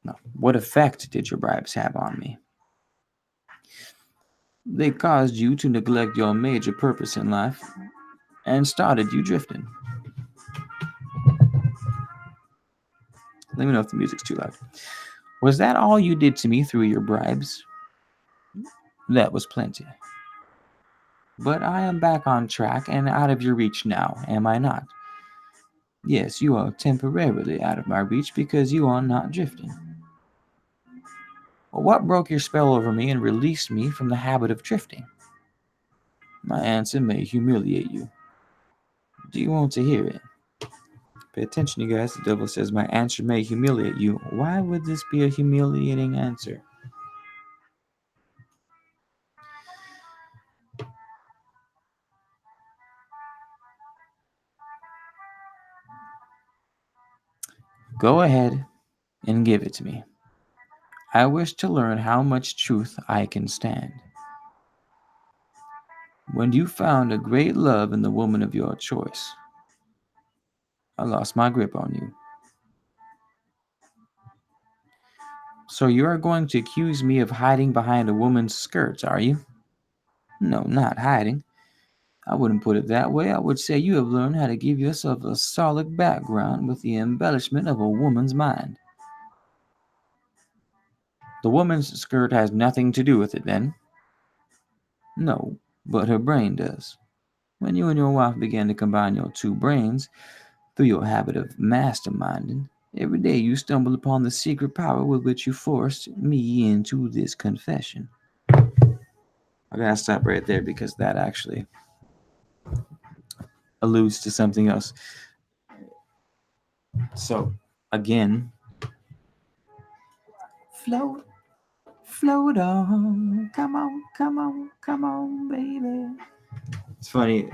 No, what effect did your bribes have on me? They caused you to neglect your major purpose in life and started you drifting. Let me know if the music's too loud. Was that all you did to me through your bribes? That was plenty. But I am back on track and out of your reach now, am I not? Yes, you are temporarily out of my reach because you are not drifting. Well, what broke your spell over me and released me from the habit of drifting? My answer may humiliate you. Do you want to hear it? Pay attention, you guys. The devil says, my answer may humiliate you. Why would this be a humiliating answer? Go ahead and give it to me. I wish to learn how much truth I can stand. When you found a great love in the woman of your choice, I lost my grip on you. So you are going to accuse me of hiding behind a woman's skirts, are you? No, not hiding. I wouldn't put it that way. I would say you have learned how to give yourself a solid background with the embellishment of a woman's mind. The woman's skirt has nothing to do with it, then? No, but her brain does. When you and your wife began to combine your two brains through your habit of masterminding, every day you stumble upon the secret power with which you forced me into this confession. I gotta stop right there because that actually alludes to something else. So, again, float, float on, come on, baby. It's funny.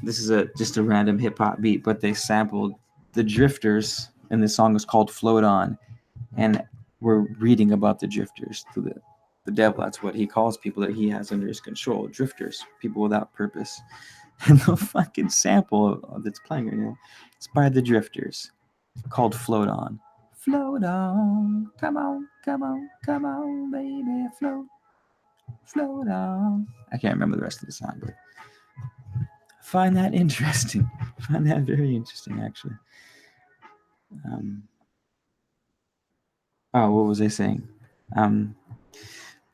This is just a random hip hop beat, but they sampled the Drifters, and this song is called "Float On." And we're reading about the drifters through the devil. That's what he calls people that he has under his control. Drifters, people without purpose. And the fucking sample that's playing right now, it's by the Drifters, called "Float On." Float on, come on, baby, float, float on. I can't remember the rest of the song, but I find that interesting. I find that very interesting, actually. Um, what was I saying? Um,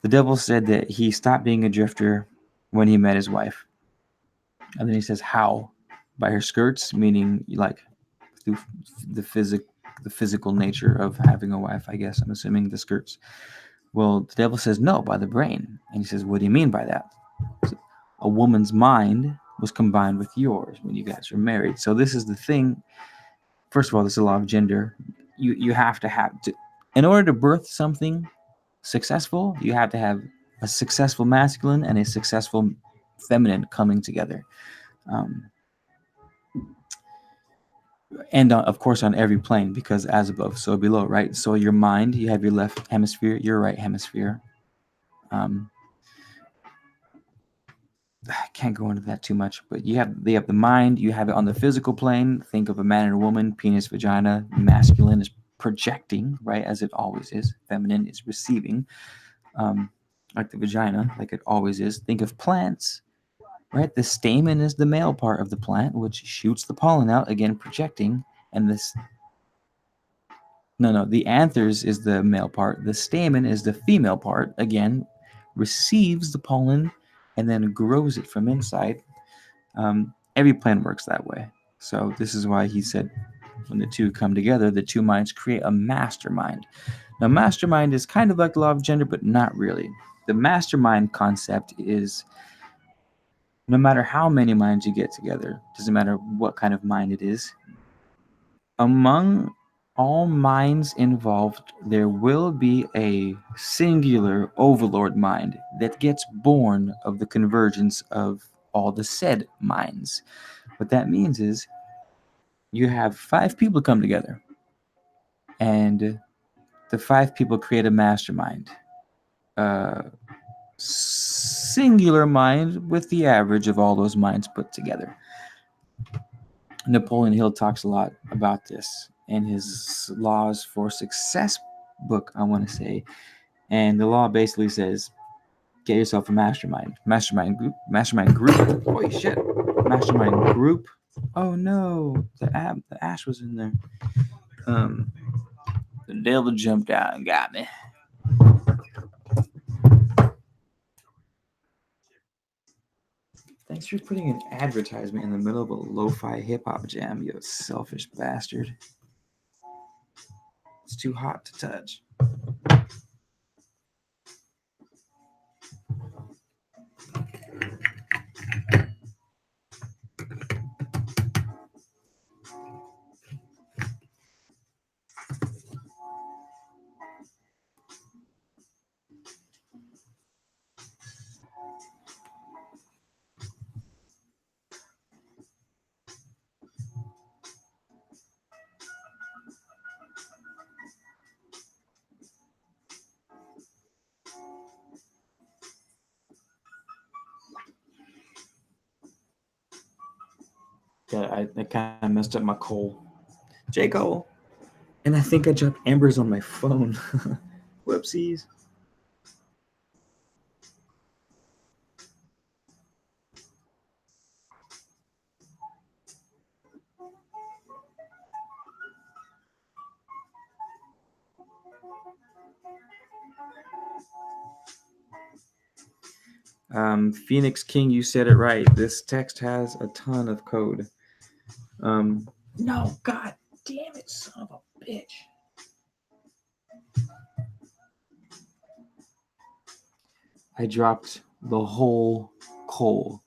The devil said that he stopped being a drifter when he met his wife. And then he says, how? By her skirts, meaning like through the the physical nature of having a wife, I guess. I'm assuming the skirts. Well, the devil says no, by the brain. And he says, what do you mean by that? So, a woman's mind was combined with yours when you guys were married. So this is the thing. First of all, this is a law of gender. You have to, in order to birth something successful, you have to have a successful masculine and a successful feminine coming together. And of course on every plane, because as above so below, right? So your mind, you have your left hemisphere, your right hemisphere. I can't go into that too much, but they have the mind, you have it on the physical plane. Think of a man and a woman, penis, vagina. Masculine is projecting, right, as it always is. Feminine is receiving, like the vagina, like it always is. Think of plants, right? The stamen is the male part of the plant, which shoots the pollen out, again projecting. And the anthers is the male part. The stamen is the female part, again receives the pollen and then grows it from inside. Every plant works that way. So this is why he said when the two come together, the two minds create a mastermind. Now, mastermind is kind of like the law of gender, but not really. The mastermind concept is no matter how many minds you get together, doesn't matter what kind of mind it is, among all minds involved, there will be a singular overlord mind that gets born of the convergence of all the said minds. What that means is you have 5 people come together, and the 5 people create a mastermind. Singular mind with the average of all those minds put together. Napoleon Hill talks a lot about this in his Laws for Success book, I want to say. And the law basically says, get yourself a mastermind group. Holy shit. Mastermind group. Oh no, the ash was in there. The devil jumped out and got me. Thanks for putting an advertisement in the middle of a lo-fi hip-hop jam, you selfish bastard. It's too hot to touch. Yeah, I kind of messed up my Cole. J. Cole. And I think I dropped embers on my phone. Whoopsies. Phoenix King, you said it right. This text has a ton of code. No, god damn it, son of a bitch. I dropped the whole coal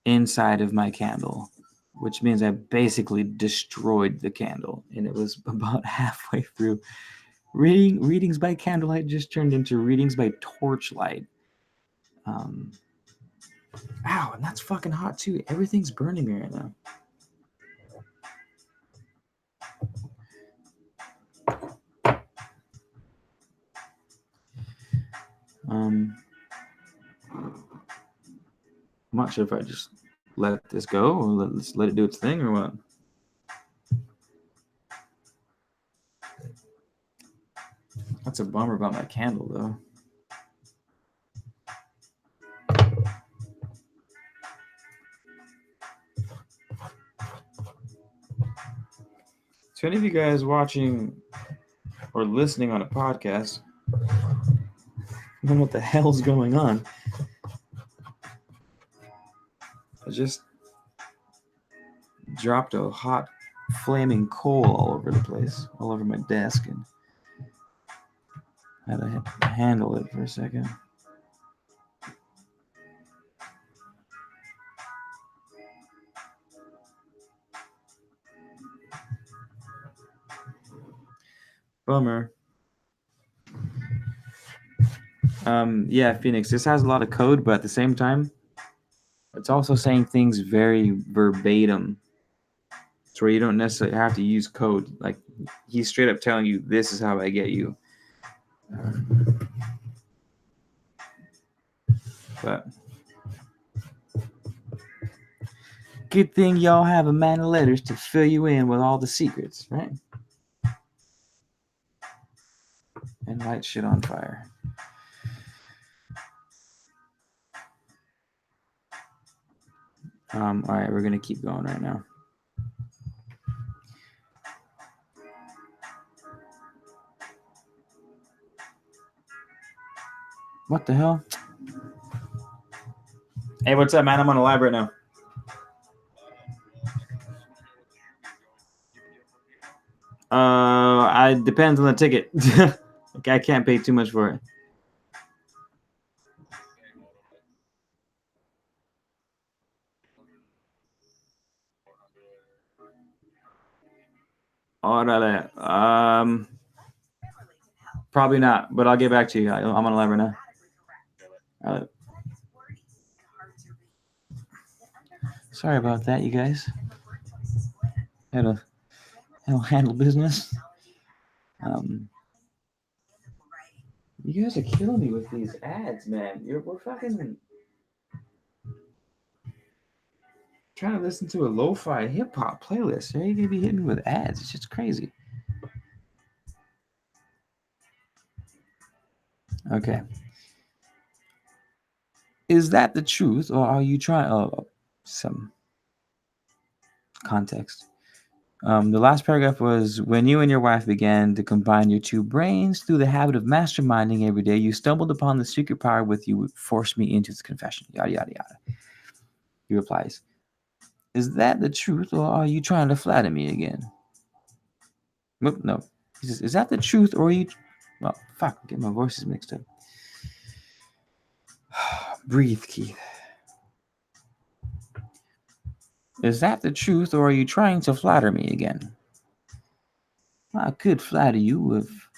inside of my candle, which means I basically destroyed the candle, and it was about halfway through. Readings by candlelight just turned into readings by torchlight. Ow, and that's fucking hot too. Everything's burning me right now. I'm not sure if I just let this go or let's let it do its thing or what. That's a bummer about my candle though. So any of you guys watching or listening on a podcast, I don't know what the hell's going on. I just dropped a hot flaming coal all over the place, all over my desk, and I had to handle it for a second. Bummer. Yeah, Phoenix. This has a lot of code, but at the same time, it's also saying things very verbatim. It's where you don't necessarily have to use code. Like he's straight up telling you, "This is how I get you." But good thing y'all have a man of letters to fill you in with all the secrets, right? And light shit on fire. All right, we're gonna keep going right now. What the hell? Hey, what's up, man? I'm on a live right now. I depends on the ticket. Okay, I can't pay too much for it. Orale. Probably not, but I'll get back to you. I'm on a live right now. Sorry about that, you guys. Had to handle business. You guys are killing me with these ads, man. We're fucking trying to listen to a lo-fi hip-hop playlist. Are you gonna be hitting me with ads? It's just crazy. Okay. Is that the truth, or are you trying? Some context. The last paragraph was when you and your wife began to combine your two brains through the habit of masterminding every day, you stumbled upon the secret power with you forced me into this confession. Yada yada yada. He replies, "Is that the truth, or are you trying to flatter me again?" No. He says, "Is that the truth, or are you?" Well, fuck. Get my voices mixed up. Breathe, Keith. Is that the truth, or are you trying to flatter me again? I could flatter you if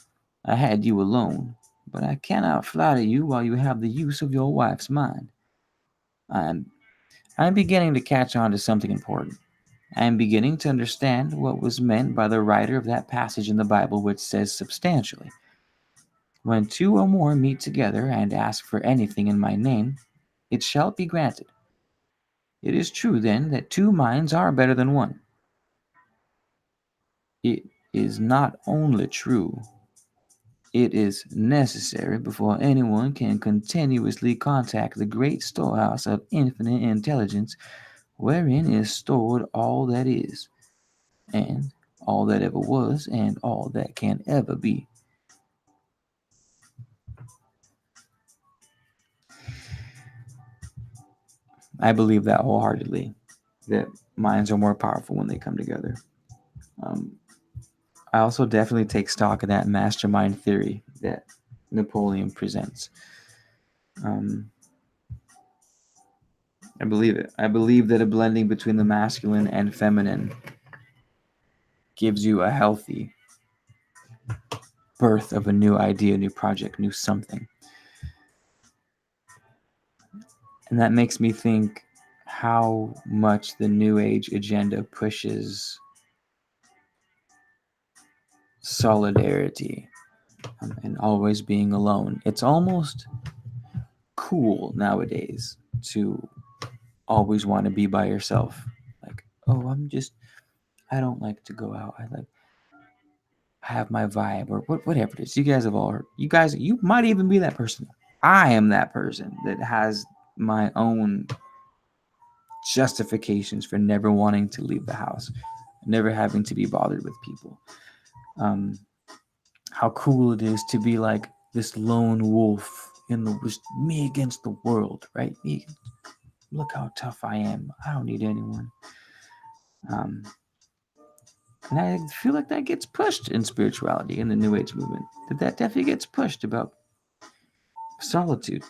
I had you alone, but I cannot flatter you while you have the use of your wife's mind. I'm beginning to catch on to something important. I am beginning to understand what was meant by the writer of that passage in the Bible which says substantially, when two or more meet together and ask for anything in my name, it shall be granted. It is true, then, that two minds are better than one. It is not only true, it is necessary before anyone can continuously contact the great storehouse of infinite intelligence wherein is stored all that is, and all that ever was, and all that can ever be. I believe that wholeheartedly, that minds are more powerful when they come together. I also definitely take stock in that mastermind theory that Napoleon presents. I believe it. I believe that a blending between the masculine and feminine gives you a healthy birth of a new idea, new project, new something. And that makes me think how much the New Age agenda pushes solidarity and always being alone. It's almost cool nowadays to always want to be by yourself. Like, oh, I don't like to go out. I have my vibe or whatever it is. You guys have all heard. You might even be that person. I am that person that has my own justifications for never wanting to leave the house, never having to be bothered with people. How cool it is to be like this lone wolf in the just me against the world, right? Me, look how tough I am. I don't need anyone. And I feel like that gets pushed in spirituality in the New Age movement. That definitely gets pushed about solitude,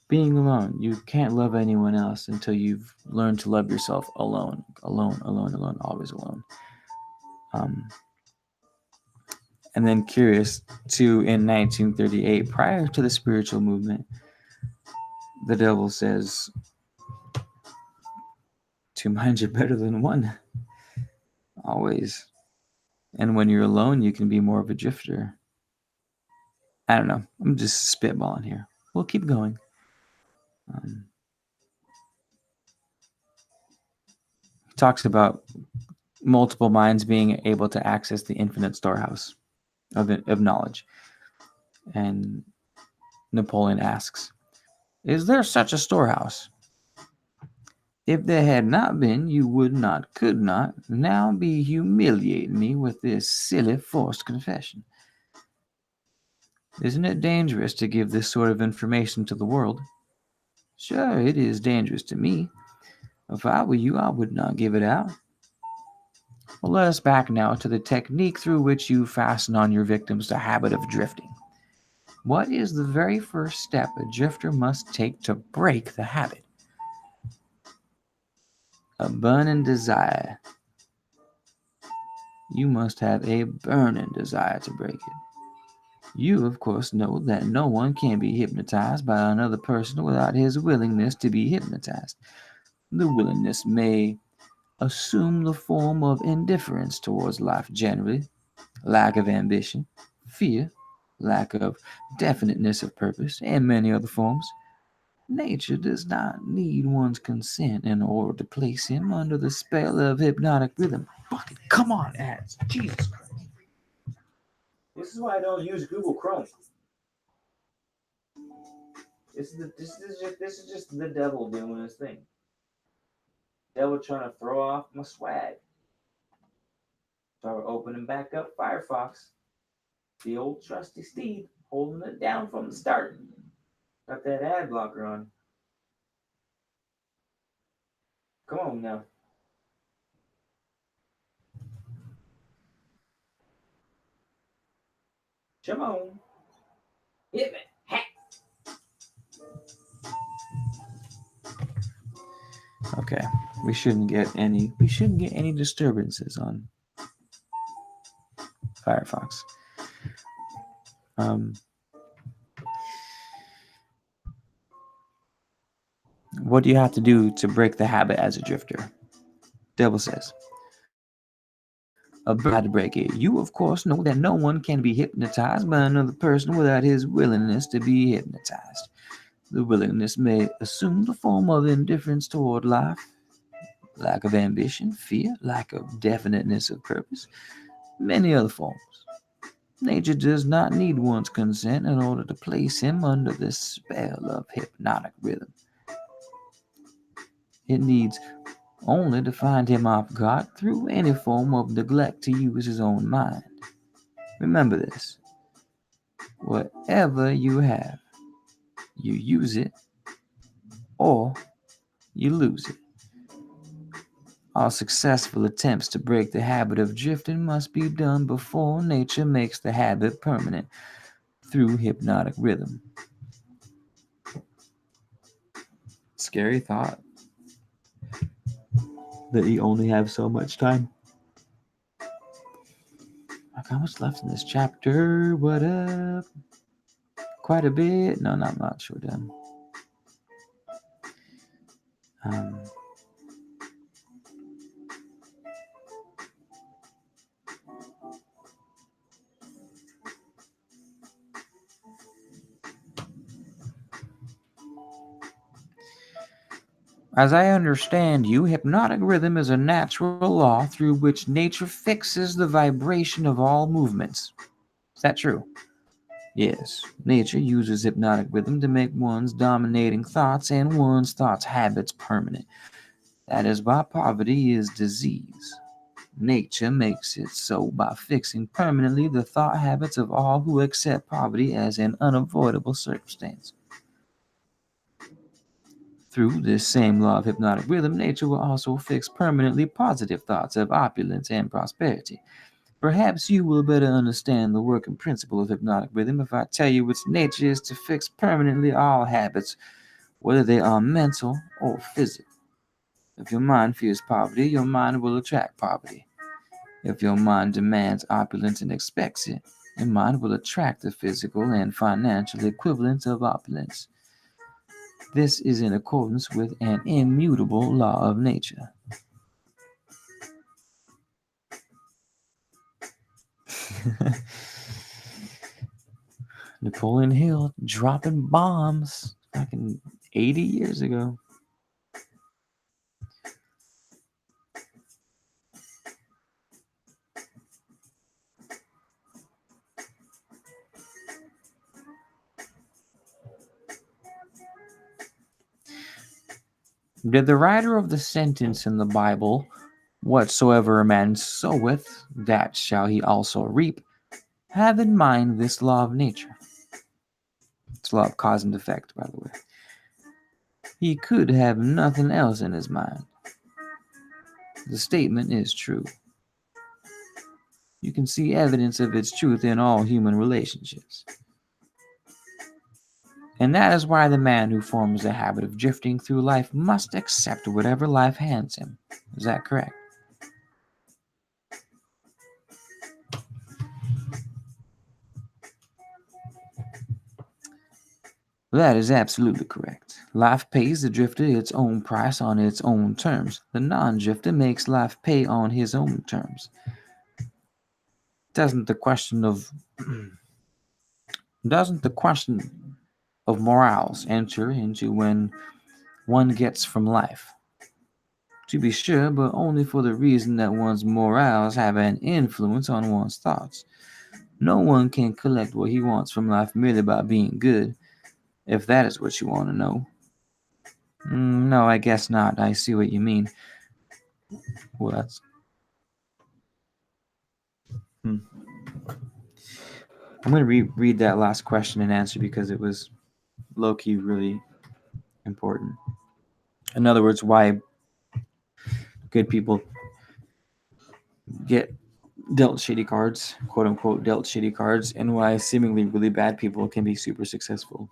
being alone. You can't love anyone else until you've learned to love yourself alone, alone, alone, alone, always alone. Um, and then curious too, in 1938, prior to the spiritual movement, the devil says, two minds are better than one, always. And when you're alone, you can be more of a drifter. I don't know. I'm just spitballing here. We'll keep going. He talks about multiple minds being able to access the infinite storehouse of knowledge. And Napoleon asks, is there such a storehouse? If there had not been, you would not, could not, now be humiliating me with this silly forced confession. Isn't it dangerous to give this sort of information to the world? Sure, it is dangerous to me. If I were you, I would not give it out. Well, let us back now to the technique through which you fasten on your victims the habit of drifting. What is the very first step a drifter must take to break the habit? A burning desire. You must have a burning desire to break it. You, of course, know that no one can be hypnotized by another person without his willingness to be hypnotized. The willingness may assume the form of indifference towards life generally, lack of ambition, fear, lack of definiteness of purpose, and many other forms. Nature does not need one's consent in order to place him under the spell of hypnotic rhythm. Fucking come on, ads. Jesus Christ. This is why I don't use Google Chrome. This is just the devil doing his thing. Devil trying to throw off my swag. So we're opening back up Firefox. The old trusty Steve holding it down from the start. Got that ad blocker on. Come on now. Come on. Hit me. Ha! Okay. We shouldn't get any disturbances on Firefox. What do you have to do to break the habit as a drifter? Devil says, a bird to break it. You, of course, know that no one can be hypnotized by another person without his willingness to be hypnotized. The willingness may assume the form of indifference toward life, lack of ambition, fear, lack of definiteness of purpose, many other forms. Nature does not need one's consent in order to place him under the spell of hypnotic rhythm. It needs only to find him off guard through any form of neglect to use his own mind. Remember this. Whatever you have, you use it or you lose it. All successful attempts to break the habit of drifting must be done before nature makes the habit permanent through hypnotic rhythm. Scary thought that you only have so much time. Like, how much left in this chapter? What up? Quite a bit. No, not much. We're done. As I understand you, hypnotic rhythm is a natural law through which nature fixes the vibration of all movements. Is that true? Yes. Nature uses hypnotic rhythm to make one's dominating thoughts and one's thoughts habits permanent. That is why poverty is disease. Nature makes it so by fixing permanently the thought habits of all who accept poverty as an unavoidable circumstance. Through this same law of hypnotic rhythm, nature will also fix permanently positive thoughts of opulence and prosperity. Perhaps you will better understand the working principle of hypnotic rhythm if I tell you its nature is to fix permanently all habits, whether they are mental or physical. If your mind fears poverty, your mind will attract poverty. If your mind demands opulence and expects it, your mind will attract the physical and financial equivalent of opulence. This is in accordance with an immutable law of nature. Napoleon Hill dropping bombs fucking 80 years ago. Did the writer of the sentence in the Bible, "Whatsoever a man soweth, that shall he also reap," have in mind this law of nature? It's law of cause and effect, by the way. He could have nothing else in his mind. The statement is true. You can see evidence of its truth in all human relationships. And that is why the man who forms a habit of drifting through life must accept whatever life hands him. Is that correct? That is absolutely correct. Life pays the drifter its own price on its own terms. The non-drifter makes life pay on his own terms. Doesn't the question of morals enter into when one gets from life? To be sure, but only for the reason that one's morals have an influence on one's thoughts. No one can collect what he wants from life merely by being good, if that is what you want to know. No, I guess not. I see what you mean. Well, that's. Hmm. I'm going to read that last question and answer because it was low-key really important. In other words, why good people get dealt shitty cards, quote unquote, dealt shitty cards, and why seemingly really bad people can be super successful.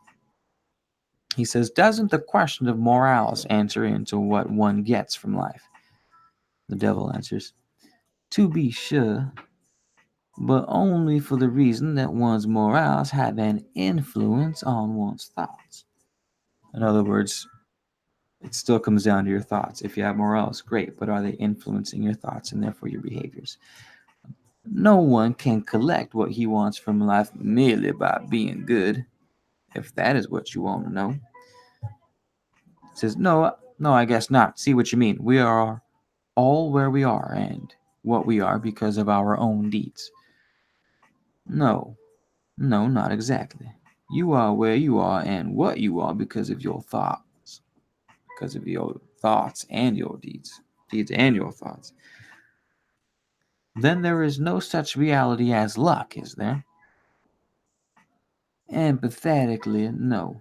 He says, doesn't the question of morals enter into what one gets from life? The devil answers, to be sure, but only for the reason that one's morals have an influence on one's thoughts. In other words, it still comes down to your thoughts. If you have morals, great, but are they influencing your thoughts and therefore your behaviors? No one can collect what he wants from life merely by being good, if that is what you want to know. He says, no, I guess not. See what you mean. We are all where we are and what we are because of our own deeds. No, not exactly. You are where you are and what you are because of your thoughts. Because of your thoughts and your deeds. Deeds and your thoughts. Then there is no such reality as luck, is there? Empathetically, no.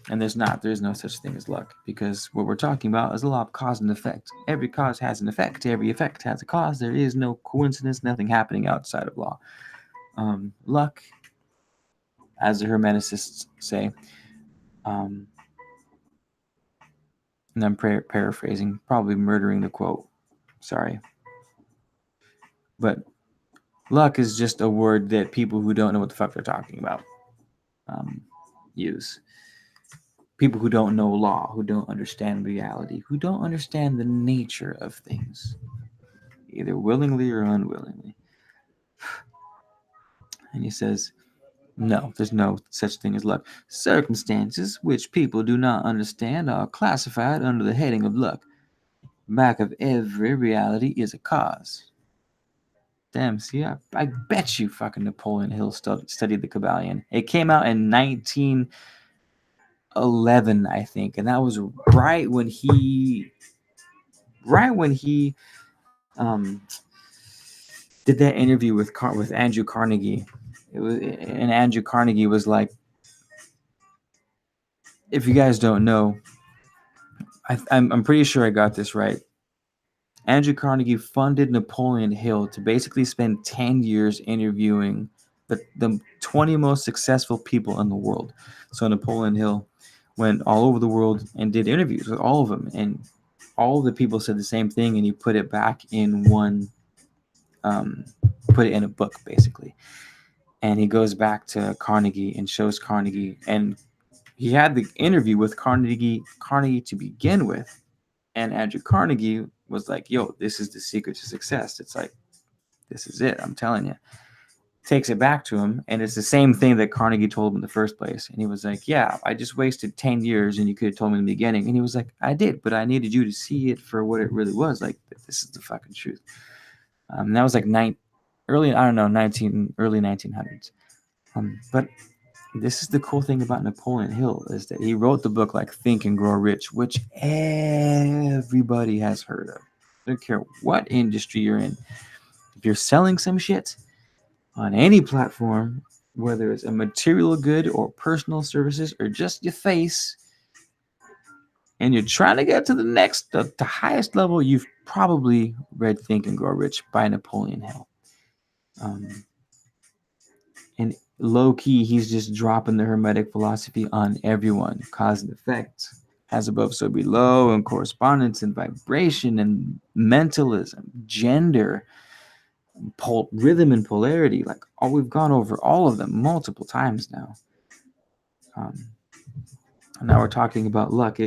And there's no such thing as luck, because what we're talking about is a law of cause and effect. Every cause has an effect, every effect has a cause. There is no coincidence, nothing happening outside of law. Luck, as the Hermeticists say, and I'm paraphrasing, probably murdering the quote, sorry. But luck is just a word that people who don't know what the fuck they're talking about use. People who don't know law, who don't understand reality, who don't understand the nature of things, either willingly or unwillingly. And he says, no, there's no such thing as luck. Circumstances which people do not understand are classified under the heading of luck. Back of every reality is a cause. Damn, see, I bet you fucking Napoleon Hill studied the Kabbalion. It came out in 1911, I think, and that was right when he did that interview with Andrew Carnegie. And Andrew Carnegie was like, if you guys don't know, I'm pretty sure I got this right. Andrew Carnegie funded Napoleon Hill to basically spend 10 years interviewing the 20 most successful people in the world. So Napoleon Hill went all over the world and did interviews with all of them, and all of the people said the same thing, and he put it back in one, um, put it in a book basically. And he goes back to Carnegie and shows Carnegie, and he had the interview with Carnegie to begin with, and Andrew Carnegie was like, "Yo, this is the secret to success." It's like, this is it. I'm telling you. Takes it back to him, and it's the same thing that Carnegie told him in the first place. And he was like, "Yeah, I just wasted 10 years, and you could have told me in the beginning." And he was like, "I did, but I needed you to see it for what it really was. Like, this is the fucking truth." That was like early, I don't know, early 1900s. But this is the cool thing about Napoleon Hill, is that he wrote the book like Think and Grow Rich, which everybody has heard of. I don't care what industry you're in. If you're selling some shit on any platform, whether it's a material good or personal services or just your face, and you're trying to get to the highest level, you've probably read Think and Grow Rich by Napoleon Hill. And low key, he's just dropping the Hermetic philosophy on everyone. Cause and effect, as above, so below, and correspondence and vibration and mentalism, gender, rhythm and polarity. Like, we've gone over all of them multiple times now. Now we're talking about luck.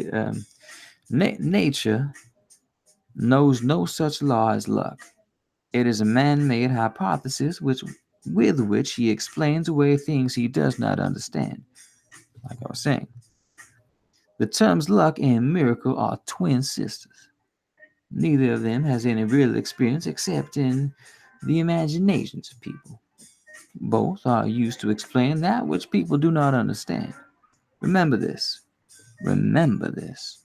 Nature knows no such law as luck. It is a man-made hypothesis with which he explains away things he does not understand. Like I was saying, the terms luck and miracle are twin sisters. Neither of them has any real experience except in the imaginations of people. Both are used to explain that which people do not understand. Remember this. Remember this.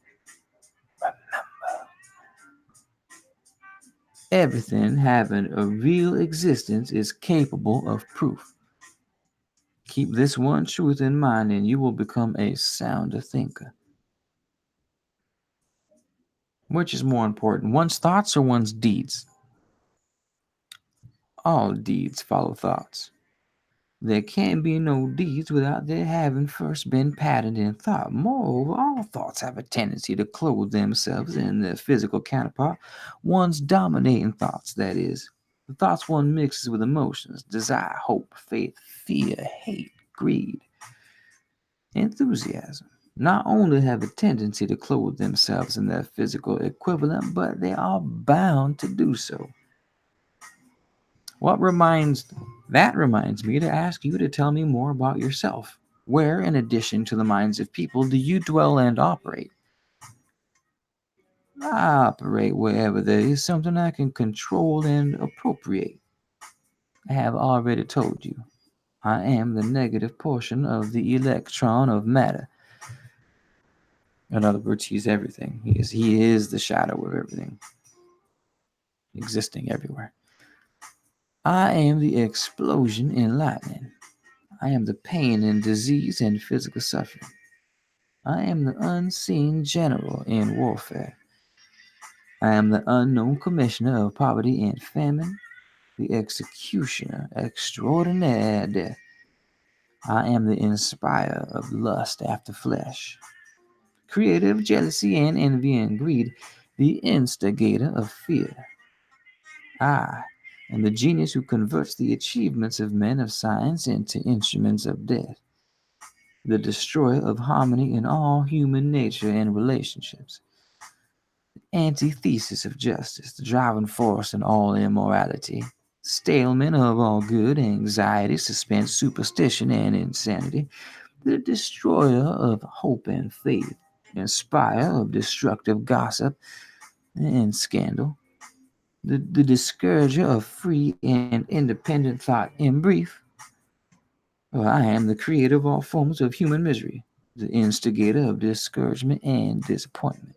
Everything having a real existence is capable of proof. Keep this one truth in mind, and you will become a sounder thinker. Which is more important, one's thoughts or one's deeds? All deeds follow thoughts. There can be no deeds without their having first been patterned in thought. Moreover, all thoughts have a tendency to clothe themselves in their physical counterpart, one's dominating thoughts, that is, the thoughts one mixes with emotions, desire, hope, faith, fear, hate, greed, enthusiasm. Not only have a tendency to clothe themselves in their physical equivalent, but they are bound to do so. That reminds me to ask you to tell me more about yourself. Where, in addition to the minds of people, do you dwell and operate? I operate wherever there is something I can control and appropriate. I have already told you. I am the negative portion of the electron of matter. In other words, he's everything. He is the shadow of everything, existing everywhere. I am the explosion in lightning. I am the pain and disease and physical suffering. I am the unseen general in warfare. I am the unknown commissioner of poverty and famine, the executioner extraordinaire death. I am the inspirer of lust after flesh, creator of jealousy and envy and greed, the instigator of fear. I am the genius who converts the achievements of men of science into instruments of death, the destroyer of harmony in all human nature and relationships, antithesis of justice, the driving force in all immorality, stalemate of all good, anxiety, suspense, superstition, and insanity, the destroyer of hope and faith, inspirer of destructive gossip and scandal, the discourager of free and independent thought. In brief, I am the creator of all forms of human misery, the instigator of discouragement and disappointment.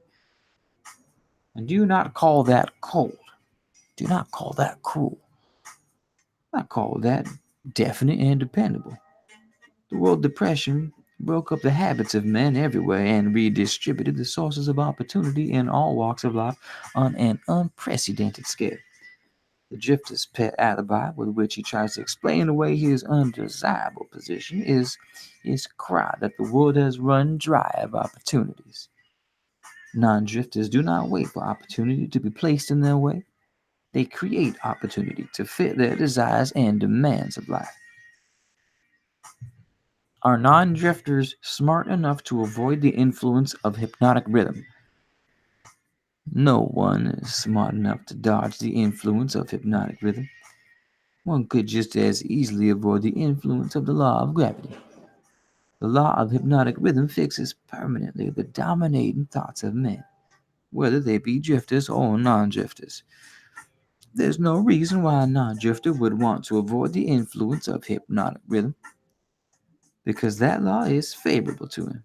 And do not call that cold. Do not call that cruel. I call that definite and dependable. The word depression broke up the habits of men everywhere, and redistributed the sources of opportunity in all walks of life on an unprecedented scale. The drifter's pet alibi, with which he tries to explain away his undesirable position, is his cry that the world has run dry of opportunities. Non drifters do not wait for opportunity to be placed in their way. They create opportunity to fit their desires and demands of life. Are non drifters smart enough to avoid the influence of hypnotic rhythm? No one is smart enough to dodge the influence of hypnotic rhythm. One could just as easily avoid the influence of the law of gravity. The law of hypnotic rhythm fixes permanently the dominating thoughts of men, whether they be drifters or non drifters. There's no reason why a non drifter would want to avoid the influence of hypnotic rhythm, because that law is favorable to him.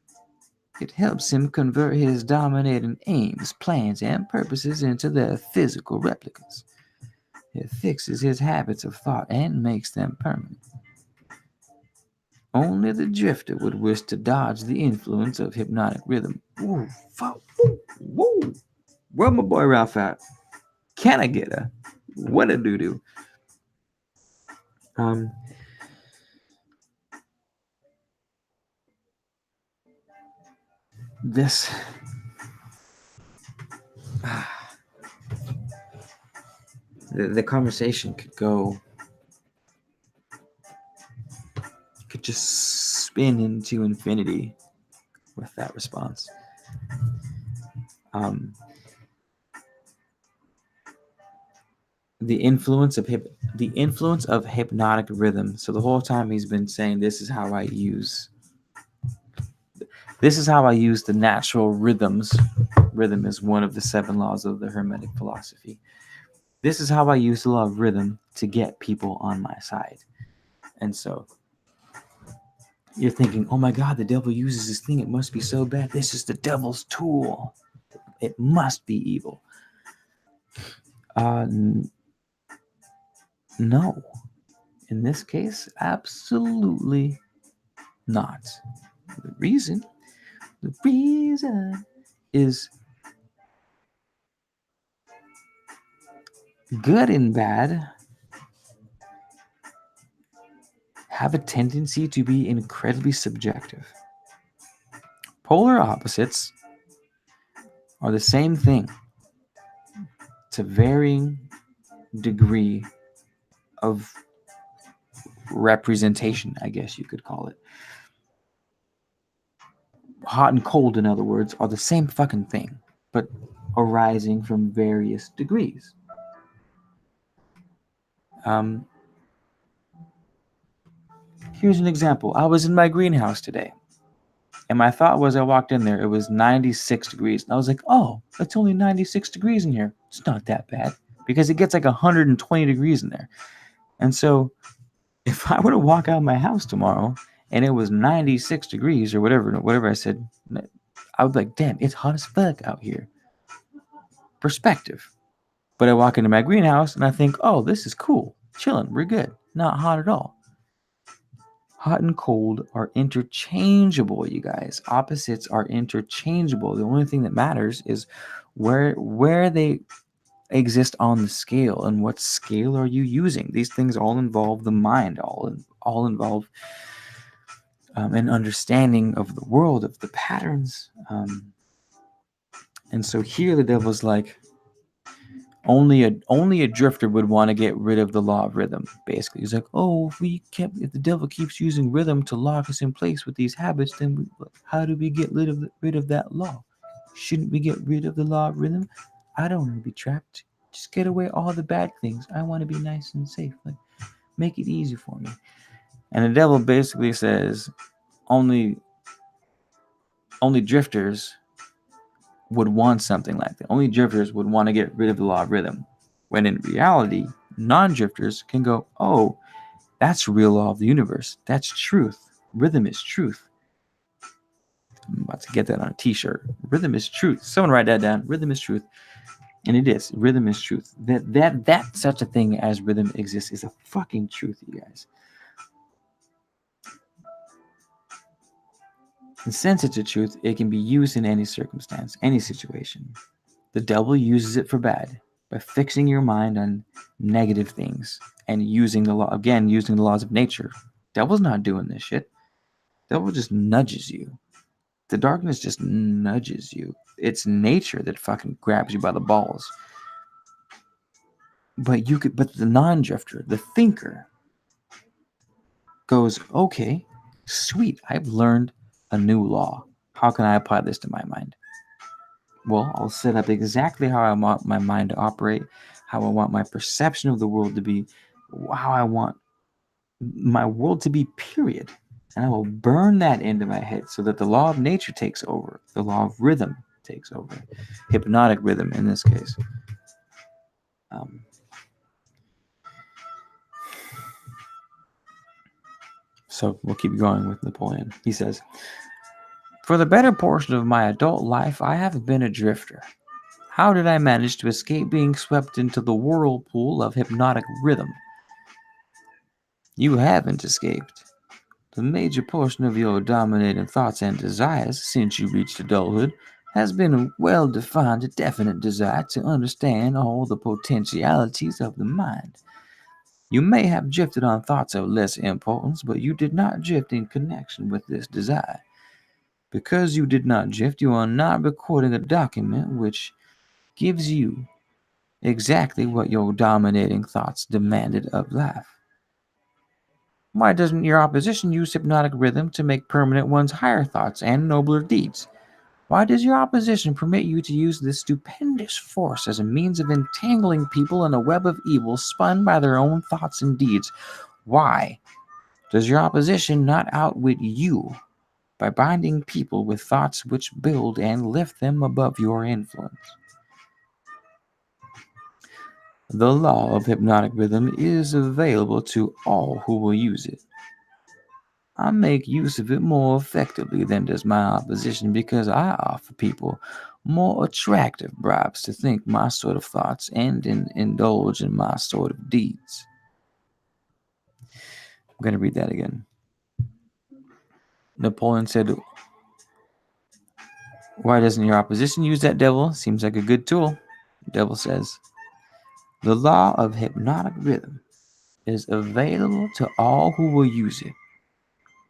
It helps him convert his dominating aims, plans, and purposes into their physical replicas. It fixes his habits of thought and makes them permanent. Only the drifter would wish to dodge the influence of hypnotic rhythm. Woo, fuck, woo. Where my boy Ralph at? Can I get a what a doo doo? Um, this the conversation could just spin into infinity with that response. Um, the influence of hypnotic rhythm. So the whole time he's been saying, this is how I use the natural rhythms. Rhythm is one of the 7 laws of the Hermetic philosophy. This is how I use the law of rhythm to get people on my side. And so you're thinking, oh my God, the devil uses this thing. It must be so bad. This is the devil's tool. It must be evil. No. In this case, absolutely not. The reason is good and bad have a tendency to be incredibly subjective. Polar opposites are the same thing to varying degree of representation, I guess you could call it. Hot and cold, in other words, are the same fucking thing, but arising from various degrees. Here's an example. I was in my greenhouse today, and my thought was, I walked in there, it was 96 degrees. And I was like, oh, it's only 96 degrees in here. It's not that bad, because it gets like 120 degrees in there. And so if I were to walk out of my house tomorrow and it was 96 degrees or whatever I said, I would be like, damn, it's hot as fuck out here. Perspective. But I walk into my greenhouse and I think, oh, this is cool. Chilling. We're good. Not hot at all. Hot and cold are interchangeable, you guys. Opposites are interchangeable. The only thing that matters is where they exist on the scale and what scale are you using. These things all involve the mind, all involve an understanding of the world, of the patterns. And so here the devil's like, only a drifter would want to get rid of the law of rhythm. Basically, he's like, oh, if the devil keeps using rhythm to lock us in place with these habits, then how do we get rid of that law? Shouldn't we get rid of the law of rhythm? I don't want to be trapped. Just get away all the bad things. I want to be nice and safe. Like, make it easy for me. And the devil basically says, only drifters would want something like that. Only drifters would want to get rid of the law of rhythm. When in reality, non-drifters can go, oh, that's real law of the universe. That's truth. Rhythm is truth. I'm about to get that on a t-shirt. Rhythm is truth. Someone write that down. Rhythm is truth. And it is. Rhythm is truth. That such a thing as rhythm exists is a fucking truth, you guys. And since it's a truth, it can be used in any circumstance, any situation. The devil uses it for bad by fixing your mind on negative things and using using the laws of nature. Devil's not doing this shit. Devil just nudges you. The darkness just nudges you. It's nature that fucking grabs you by the balls. But the non-drifter, the thinker, goes, okay, sweet, I've learned a new law. How can I apply this to my mind? Well, I'll set up exactly how I want my mind to operate, how I want my perception of the world to be, how I want my world to be, period. And I will burn that into my head so that the law of nature takes over, the law of rhythm takes over, hypnotic rhythm in this case. Um, so we'll keep going with Napoleon. He says, for the better portion of my adult life, I have been a drifter. How did I manage to escape being swept into the whirlpool of hypnotic rhythm? You haven't escaped. The major portion of your dominating thoughts and desires since you reached adulthood has been a well-defined, definite desire to understand all the potentialities of the mind. You may have drifted on thoughts of less importance, but you did not drift in connection with this desire. Because you did not drift, you are not recording a document which gives you exactly what your dominating thoughts demanded of life. Why doesn't your opposition use hypnotic rhythm to make permanent one's higher thoughts and nobler deeds? Why does your opposition permit you to use this stupendous force as a means of entangling people in a web of evil spun by their own thoughts and deeds? Why does your opposition not outwit you by binding people with thoughts which build and lift them above your influence? The law of hypnotic rhythm is available to all who will use it. I make use of it more effectively than does my opposition because I offer people more attractive bribes to think my sort of thoughts and indulge in my sort of deeds. I'm going to read that again. Napoleon said, why doesn't your opposition use that devil? Seems like a good tool. The devil says, the law of hypnotic rhythm is available to all who will use it.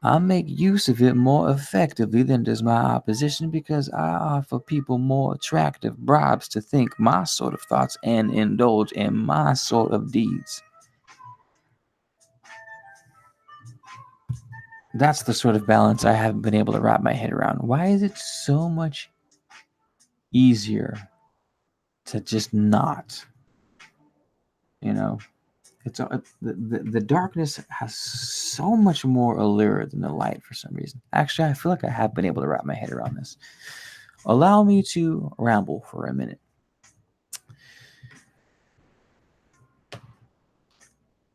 I make use of it more effectively than does my opposition because I offer people more attractive bribes to think my sort of thoughts and indulge in my sort of deeds. That's the sort of balance I haven't been able to wrap my head around. Why is it so much easier to just not? You know, the darkness has so much more allure than the light for some reason. Actually, I feel like I have been able to wrap my head around this. Allow me to ramble for a minute.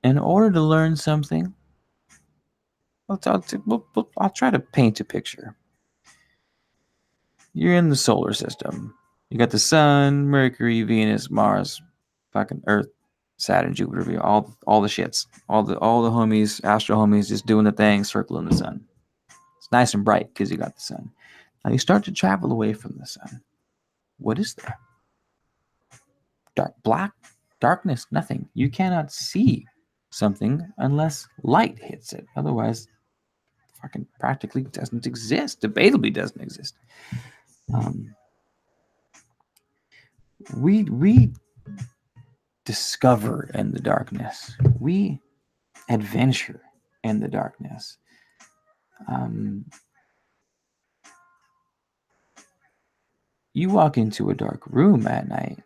In order to learn something, I'll try to paint a picture. You're in the solar system. You got the sun, Mercury, Venus, Mars, fucking Earth, Saturn, Jupiter, all the shits, all the homies, astro homies, just doing the thing, circling the sun. It's nice and bright because you got the sun. Now you start to travel away from the sun. What is there? Black, darkness, nothing. You cannot see something unless light hits it. Otherwise, fucking practically doesn't exist. Debatably doesn't exist. We discover in the darkness. We adventure in the darkness. You walk into a dark room at night,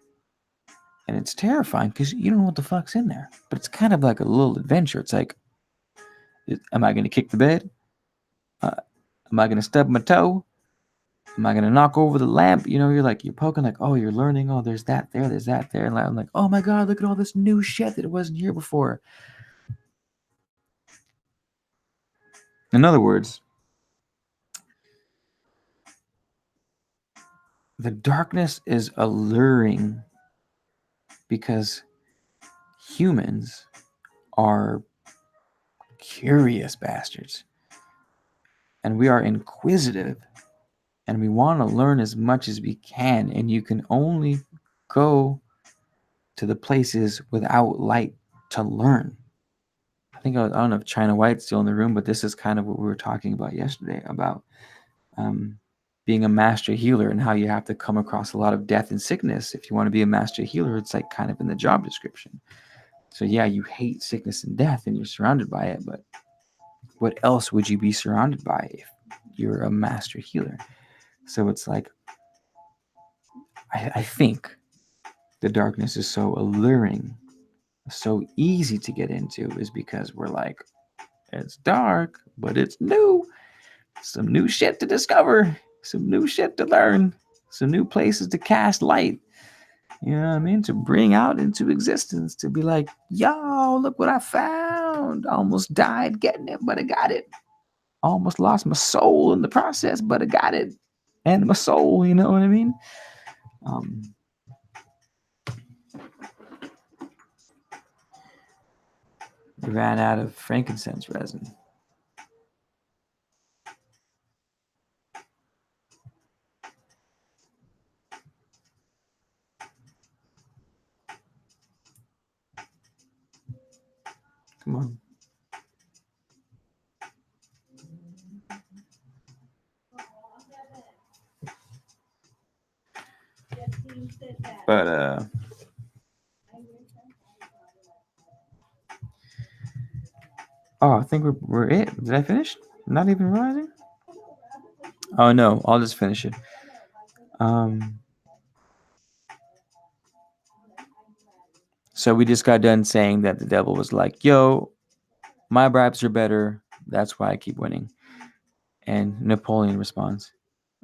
and it's terrifying because you don't know what the fuck's in there. But it's kind of like a little adventure. It's like, am I going to kick the bed? Am I going to stub my toe? Am I going to knock over the lamp? You know, you're poking like, oh, you're learning. Oh, there's that there. There's that there. And I'm like, oh my God, look at all this new shit that wasn't here before. In other words, the darkness is alluring because humans are curious bastards. and we are inquisitive, and we want to learn as much as we can, and you can only go to the places without light to learn. I don't know if China White's still in the room, but this is kind of what we were talking about yesterday about um, being a master healer and how you have to come across a lot of death and sickness. If you want to be a master healer, it's like kind of in the job description. So yeah, you hate sickness and death and you're surrounded by it, but what else would you be surrounded by if you're a master healer? So it's like, I think the darkness is so alluring, so easy to get into, is because we're like, it's dark, but it's new. Some new shit to discover, some new shit to learn, some new places to cast light. You know what I mean? To bring out into existence, to be like, yo, look what I found. I almost died getting it, but I got it. Almost lost my soul in the process, but I got it. And my soul, you know what I mean? Um, we ran out of frankincense resin. Come on. But oh, I think we're it. Did I finish? Not even realizing. Oh no, I'll just finish it. So we just got done saying that the devil was like, "Yo, my bribes are better. That's why I keep winning." And Napoleon responds,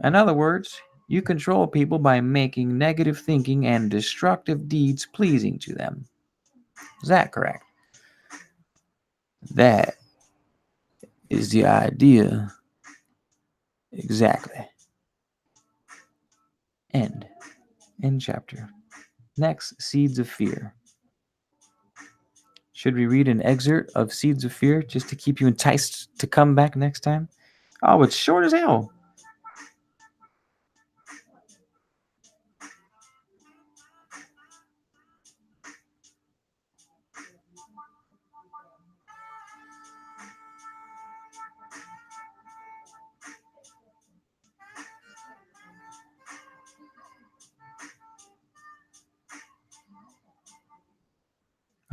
"In other words, you control people by making negative thinking and destructive deeds pleasing to them. Is that correct?" That is the idea. Exactly. End. End chapter. Next, Seeds of Fear. Should we read an excerpt of Seeds of Fear just to keep you enticed to come back next time? Oh, it's short as hell.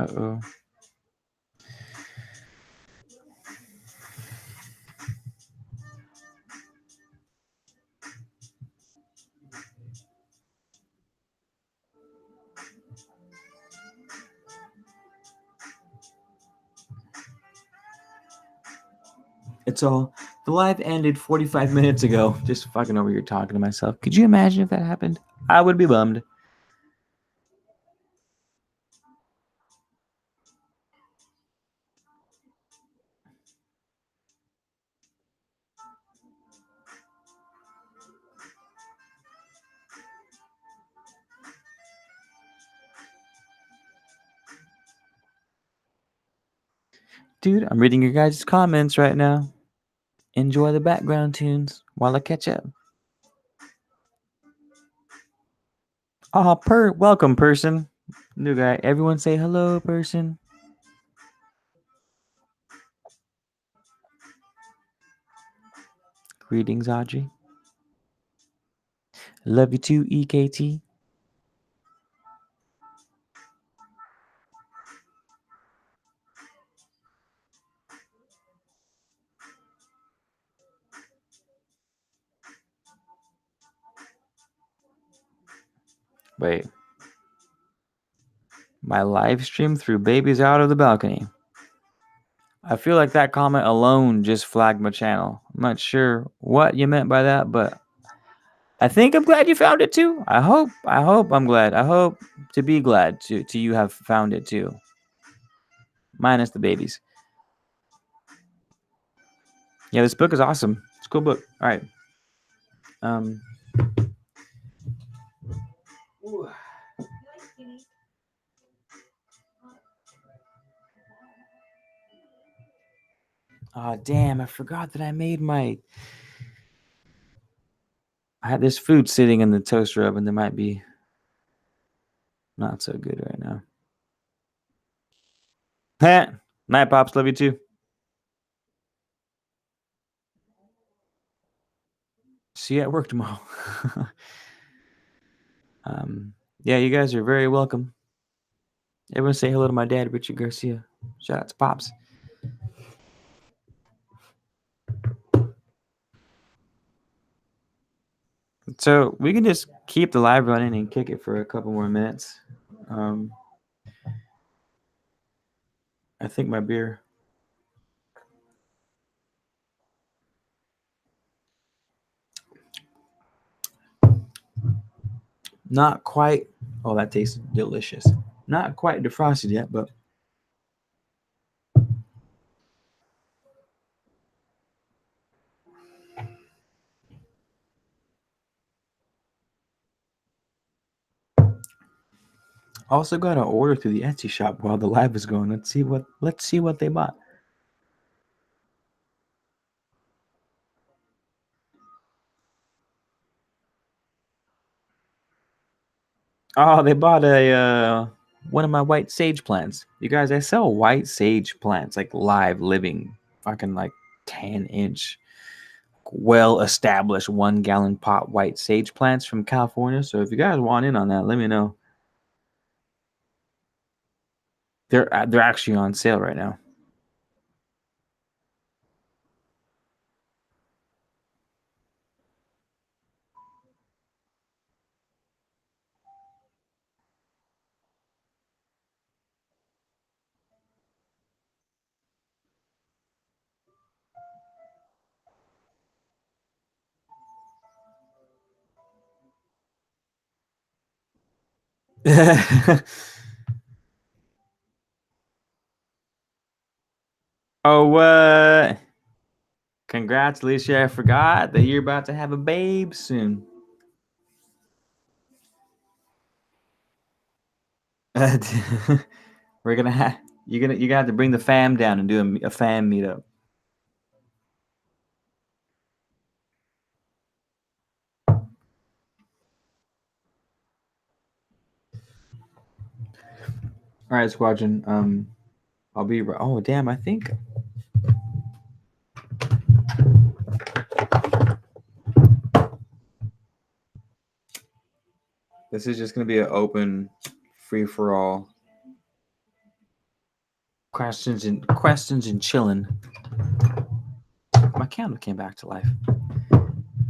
Uh-oh. It's all. The live ended 45 minutes ago. Just fucking over here talking to myself. Could you imagine if that happened? I would be bummed. Dude, I'm reading your guys' comments right now. Enjoy the background tunes while I catch up. Oh, welcome, person. New guy. Everyone say hello, person. Greetings, Audrey. Love you too, EKT. Wait. My live stream threw babies out of the balcony. I feel like that comment alone just flagged my channel. I'm not sure what you meant by that, but I think I'm glad you found it too. I hope I'm glad. I hope to be glad to you have found it too. Minus the babies. Yeah, this book is awesome. It's a cool book. All right. Oh damn! I forgot that I made my. I had this food sitting in the toaster oven that might be not so good right now. Night, pops. Love you too. See you at work tomorrow. um, yeah, you guys are very welcome. Everyone say hello to my dad, Richard Garcia. Shout out to Pops. So we can just keep the live running and kick it for a couple more minutes. Um, I think my beer. Not quite. Oh, that tastes delicious. Not quite defrosted yet, but also got an order through the Etsy shop while the live is going. Let's see what they bought. Oh, they bought a one of my white sage plants. You guys, I sell white sage plants, like live, living, fucking like 10-inch, well established 1 gallon pot white sage plants from California. So if you guys want in on that, let me know. They're actually on sale right now. Oh, what? Congrats, Alicia. I forgot that you're about to have a babe soon. We're gonna have you're gonna have to bring the fam down and do a fam meetup. All right, Squadron. I'll be. Oh damn! I think this is just gonna be an open, free for all. Questions and chilling. My candle came back to life.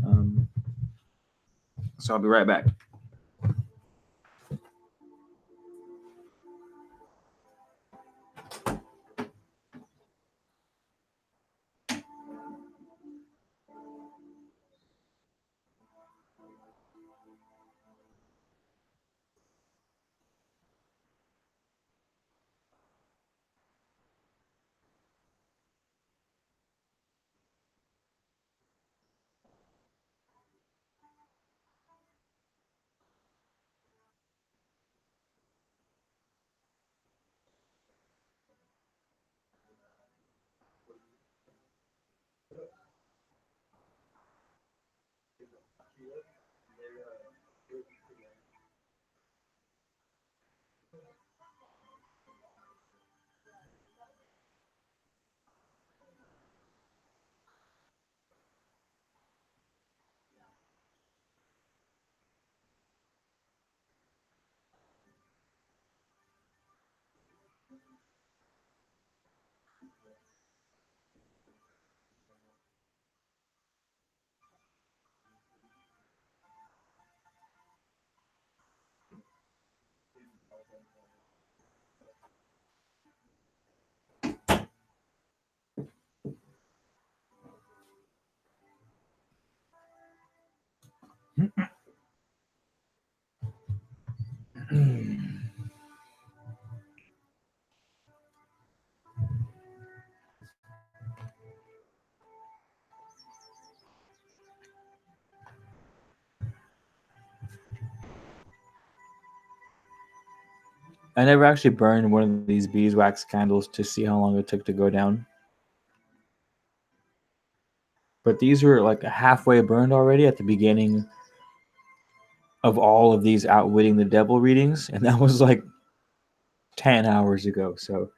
Um, so I'll be right back. I never actually burned one of these beeswax candles to see how long it took to go down. But these were like halfway burned already at the beginning of all of these Outwitting the Devil readings, and that was like 10 hours ago. So,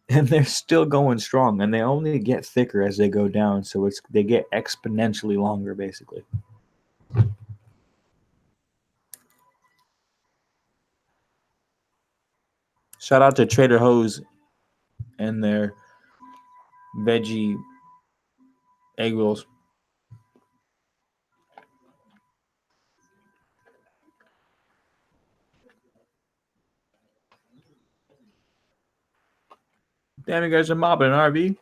and they're still going strong, and they only get thicker as they go down. So they get exponentially longer, basically. Shout out to Trader Joe's and their veggie egg rolls. Damn, you guys are mobbing an RV.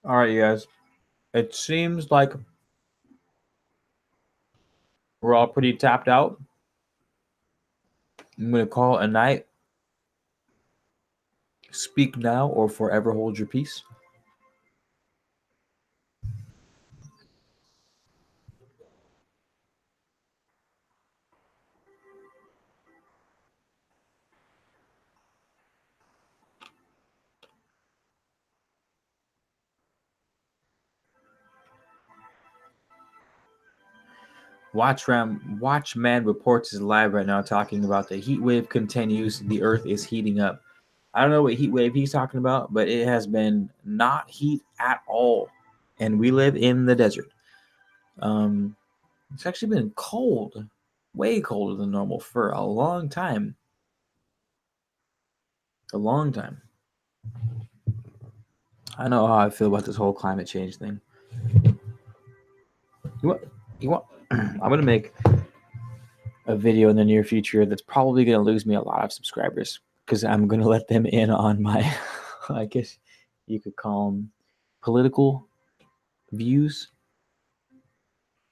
All right, you guys. It seems like we're all pretty tapped out. I'm going to call it a night. Speak now or forever hold your peace. Watchman Reports is live right now talking about the heat wave continues. The earth is heating up. I don't know what heat wave he's talking about, but it has been not heat at all. And we live in the desert. It's actually been cold, way colder than normal for a long time. A long time. I know how I feel about this whole climate change thing. You want? I'm gonna make a video in the near future that's probably gonna lose me a lot of subscribers because I'm gonna let them in on my, I guess you could call them political views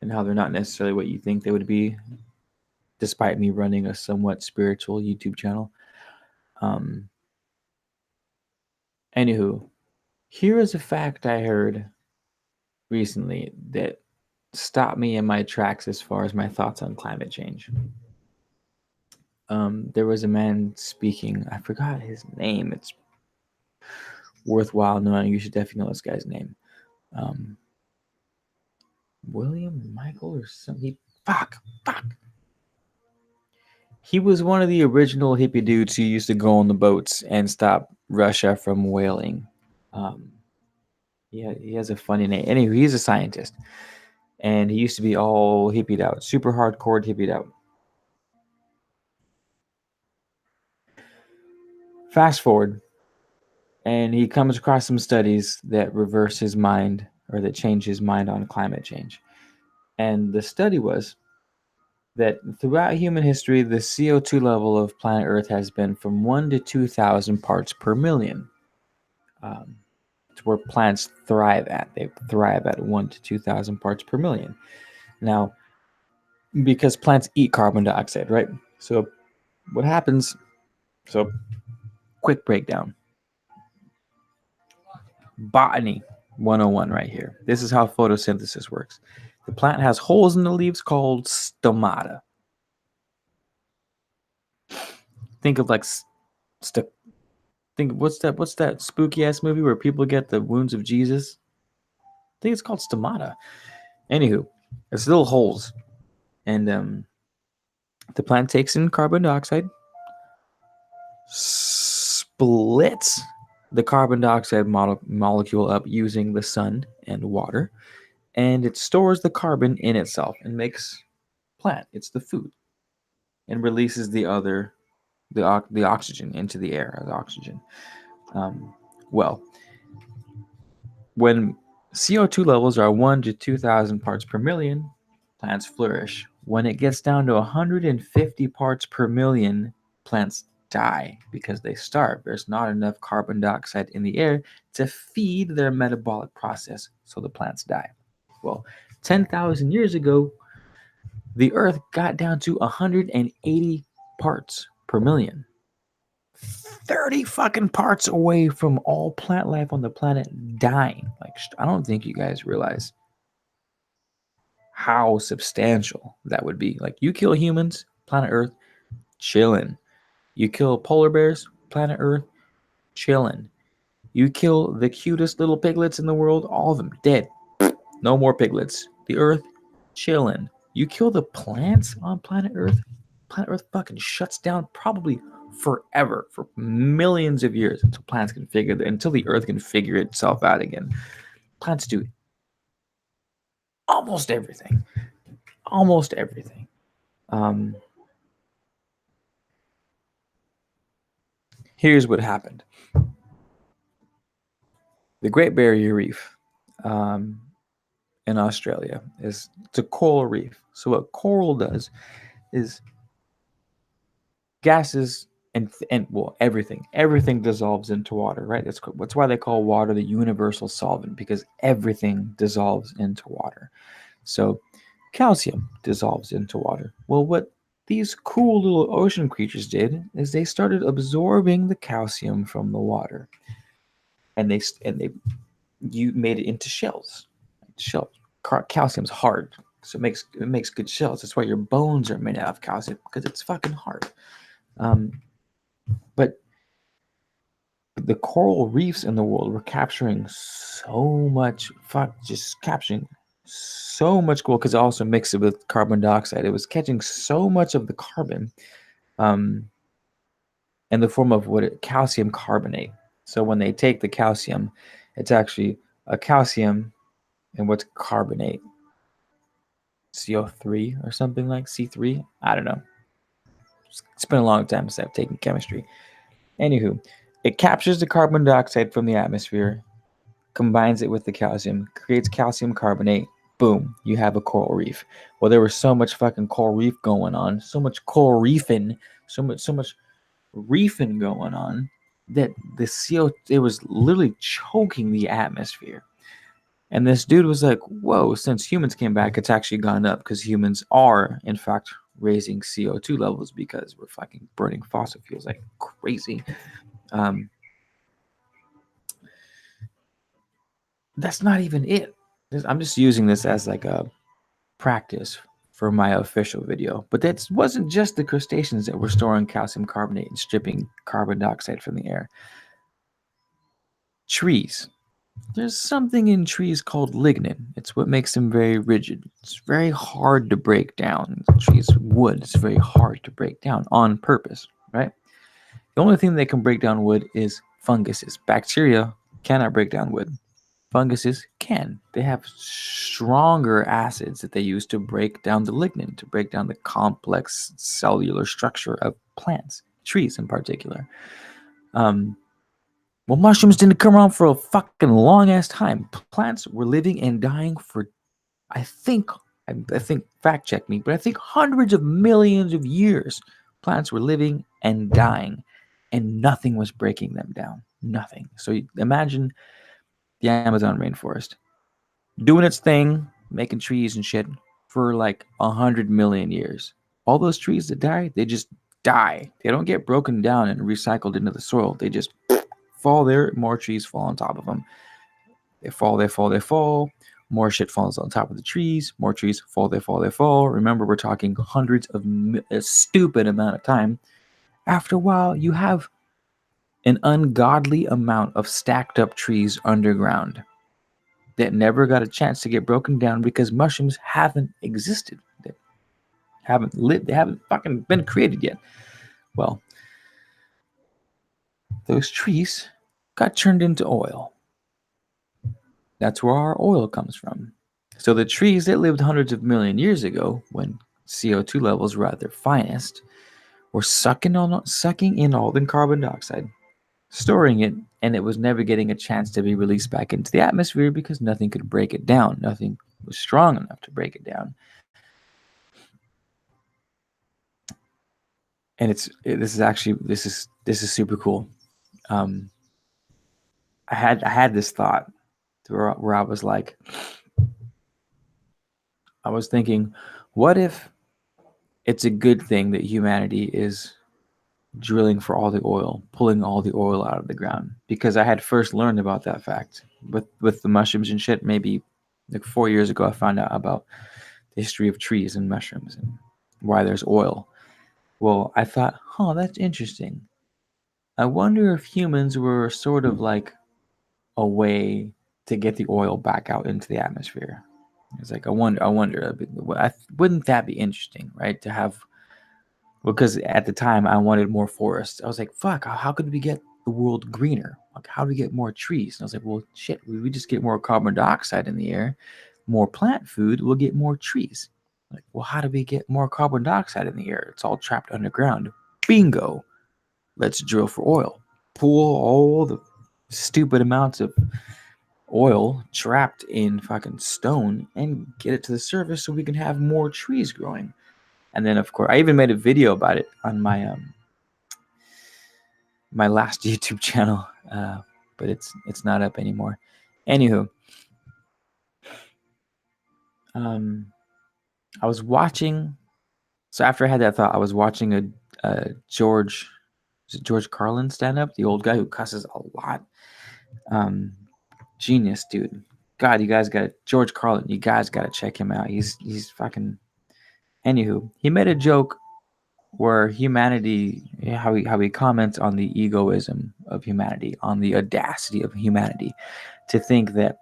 and how they're not necessarily what you think they would be, despite me running a somewhat spiritual YouTube channel. Anywho, here is a fact I heard recently that stopped me in my tracks as far as my thoughts on climate change. There was a man speaking. I forgot his name. It's worthwhile knowing. You should definitely know this guy's name. William Michael or something. Fuck. He was one of the original hippie dudes who used to go on the boats and stop Russia from whaling. Yeah, he has a funny name. Anyway, he's a scientist. And he used to be all hippied out, super hardcore hippied out. Fast forward, and he comes across some studies that reverse his mind or that change his mind on climate change. And the study was that throughout human history, the CO2 level of planet Earth has been from 1 to 2,000 parts per million. It's where plants thrive at. They thrive at 1 to 2,000 parts per million. Now, because plants eat carbon dioxide, right? So what happens? So quick breakdown. Botany 101 right here. This is how photosynthesis works. The plant has holes in the leaves called stomata. Think of like what's that spooky ass movie where people get the wounds of Jesus? I think it's called stomata. Anywho, it's little holes. And the plant takes in carbon dioxide, splits the carbon dioxide molecule up using the sun and water, and it stores the carbon in itself and makes plant. It's the food, and releases the oxygen into the air as oxygen. Well, when CO2 levels are 1 to 2,000 parts per million, plants flourish. When it gets down to 150 parts per million, plants die because they starve. There's not enough carbon dioxide in the air to feed their metabolic process, so the plants die. Well, 10,000 years ago, The Earth got down to 180 parts per million. 30 fucking parts away from all plant life on the planet dying. Like, I don't think you guys realize how substantial that would be. Like, you kill humans, planet Earth, chilling. You kill polar bears, planet Earth, chilling. You kill the cutest little piglets in the world, all of them dead. No more piglets. The Earth, chilling. You kill the plants on planet Earth fucking shuts down probably forever, for millions of years, until the Earth can figure itself out again. Plants do almost everything. Almost everything. Here's what happened. The Great Barrier Reef in Australia it's a coral reef. So what coral does is gases and well, everything dissolves into water, right? That's why they call water the universal solvent, because everything dissolves into water. So calcium dissolves into water. Well, what these cool little ocean creatures did is they started absorbing the calcium from the water, and you made it into shells. Calcium's hard, so it makes good shells. That's why your bones are made out of calcium, because it's fucking hard. But the coral reefs in the world were capturing so much, just capturing so much coal, because it also mixed it with carbon dioxide. It was catching so much of the carbon in the form of calcium carbonate. So when they take the calcium, it's actually a calcium and what's carbonate, CO3 or something like C3. I don't know. It's been a long time since I've taken chemistry. Anywho, it captures the carbon dioxide from the atmosphere, combines it with the calcium, creates calcium carbonate. Boom, you have a coral reef. Well, there was so much fucking coral reef going on, so much coral reefing, so much reefing going on, that the CO it was literally choking the atmosphere. And this dude was like, "Whoa! Since humans came back, it's actually gone up, because humans are, in fact, raising CO2 levels because we're fucking burning fossil fuels like crazy." That's not even it. I'm just using this as like a practice for my official video. But that wasn't just the crustaceans that were storing calcium carbonate and stripping carbon dioxide from the air. Trees. There's something in trees called lignin. It's what makes them very rigid. It's very hard to break down. Trees, wood, it's very hard to break down on purpose, right? The only thing that can break down wood is funguses. Bacteria cannot break down wood. Funguses can. They have stronger acids that they use to break down the lignin, to break down the complex cellular structure of plants, trees in particular. Well, mushrooms didn't come around for a fucking long ass time. Plants were living and dying for, I think, fact check me, but I think hundreds of millions of years. Plants were living and dying, and nothing was breaking them down. Nothing. So imagine the Amazon rainforest doing its thing, making trees and shit for like 100 million years. All those trees that die, they just die. They don't get broken down and recycled into the soil. They just fall there. More trees fall on top of them. They fall, they fall, they fall. More shit falls on top of the trees. More trees fall, they fall, they fall. Remember, we're talking hundreds of a stupid amount of time. After a while, you have an ungodly amount of stacked up trees underground that never got a chance to get broken down because mushrooms haven't existed. They haven't lived. They haven't fucking been created yet. Well, those trees got turned into oil. That's where our oil comes from. So the trees that lived hundreds of million years ago, when CO2 levels were at their finest, were sucking in all the carbon dioxide, storing it, and it was never getting a chance to be released back into the atmosphere because nothing could break it down. Nothing was strong enough to break it down. And this is super cool. I had this thought where I was like, I was thinking, what if it's a good thing that humanity is drilling for all the oil, pulling all the oil out of the ground. Because I had first learned about that fact with the mushrooms and shit. Maybe like 4 years ago, I found out about the history of trees and mushrooms and why there's oil. Well, I thought, that's interesting. I wonder if humans were sort of like a way to get the oil back out into the atmosphere. It's like I wonder. Wouldn't that be interesting, right? To have, because at the time I wanted more forests. I was like, fuck, how could we get the world greener? Like, how do we get more trees? And I was like, well, shit, we just get more carbon dioxide in the air, more plant food, we'll get more trees. Like, well, how do we get more carbon dioxide in the air? It's all trapped underground. Bingo. Let's drill for oil. Pull all the stupid amounts of oil trapped in fucking stone and get it to the surface so we can have more trees growing. And then, of course, I even made a video about it on my last YouTube channel, but it's not up anymore. Anywho, I was watching. So after I had that thought, I was watching a George Carlin stand up, the old guy who cusses a lot. Genius, dude. God, you guys got George Carlin. You guys got to check him out. He's fucking. Anywho, he made a joke where humanity, how he comments on the egoism of humanity, on the audacity of humanity, to think that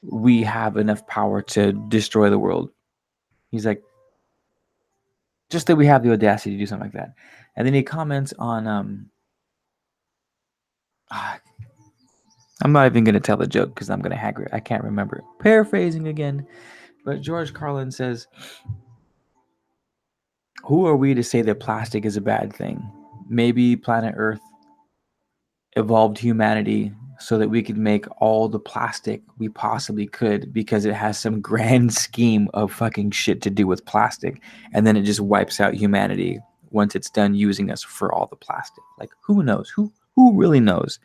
we have enough power to destroy the world. He's like, just that we have the audacity to do something like that. And then he comments on I'm not even gonna tell the joke because I'm gonna hack it. I can't remember it. Paraphrasing again, but George Carlin says, "Who are we to say that plastic is a bad thing? Maybe planet Earth evolved humanity so that we could make all the plastic we possibly could because it has some grand scheme of fucking shit to do with plastic, and then it just wipes out humanity once it's done using us for all the plastic. Like, who knows? Who really knows?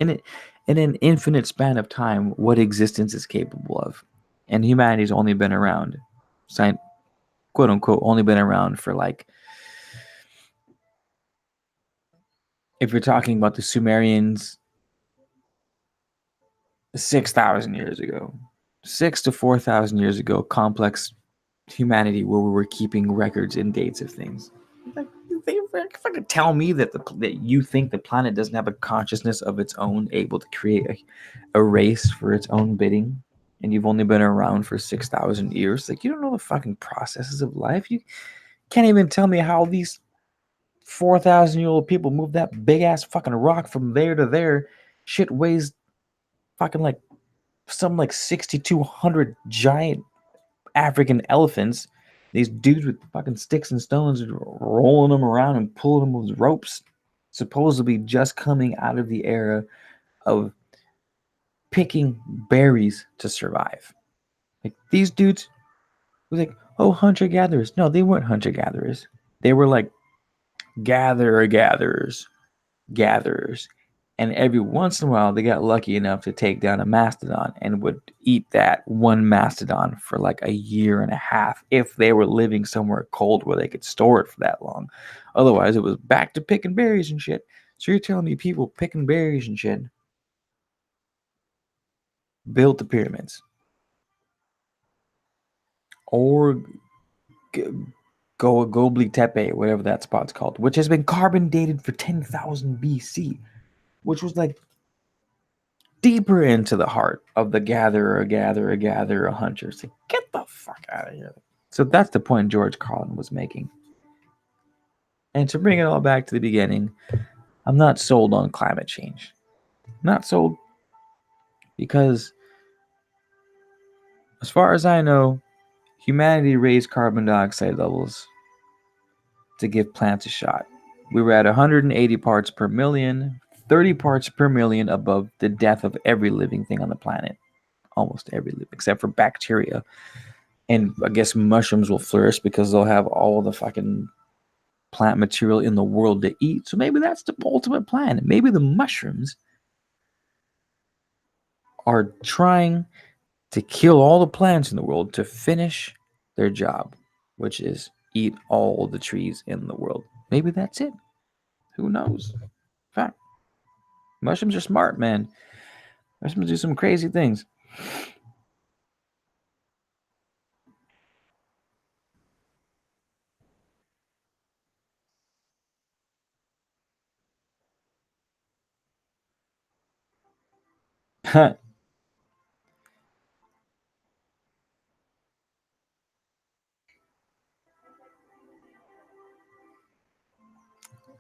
In an infinite span of time, what existence is capable of? And humanity's only been around, quote unquote, only been around for like, if you're talking about the Sumerians, 6,000 years ago, 6 to 4,000 years ago, complex humanity where we were keeping records and dates of things. Like, they fucking tell me that that you think the planet doesn't have a consciousness of its own, able to create a race for its own bidding, and you've only been around for 6,000 years. Like, you don't know the fucking processes of life. You can't even tell me how these 4,000-year-old people moved that big ass fucking rock from there to there. Shit weighs fucking like some like 6,200 giant African elephants. These dudes with fucking sticks and stones rolling them around and pulling them with ropes, supposedly just coming out of the era of picking berries to survive. Like, these dudes were like, oh, hunter gatherers. No, they weren't hunter gatherers. They were like gatherers. And every once in a while, they got lucky enough to take down a mastodon and would eat that one mastodon for like a year and a half if they were living somewhere cold where they could store it for that long. Otherwise, it was back to picking berries and shit. So you're telling me people picking berries and shit built the pyramids, or Gobli Tepe, whatever that spot's called, which has been carbon dated for 10,000 BC, which was like deeper into the heart of the gatherer, hunter. It's like, get the fuck out of here. So that's the point George Carlin was making. And to bring it all back to the beginning, I'm not sold on climate change. Not sold because, as far as I know, humanity raised carbon dioxide levels to give plants a shot. We were at 180 parts per million, 30 parts per million above the death of every living thing on the planet. Almost every living, except for bacteria. And I guess mushrooms will flourish because they'll have all the fucking plant material in the world to eat. So maybe that's the ultimate plan. Maybe the mushrooms are trying to kill all the plants in the world to finish their job, which is eat all the trees in the world. Maybe that's it. Who knows? In fact, mushrooms are smart, man. Mushrooms do some crazy things.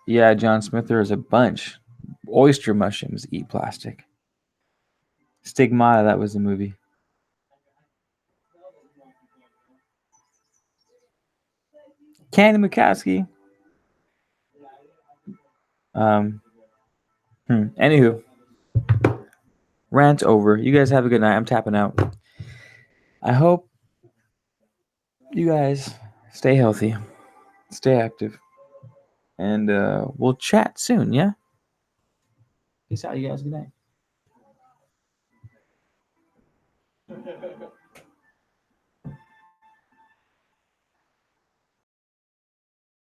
Yeah, John Smith, there is a bunch. Oyster mushrooms eat plastic. Stigmata, that was the movie. Candy McCaskey. Um, Anywho, rant over. You guys have a good night. I'm tapping out. I hope you guys stay healthy, stay active, and we'll chat soon, yeah? Peace out, you guys. Good night.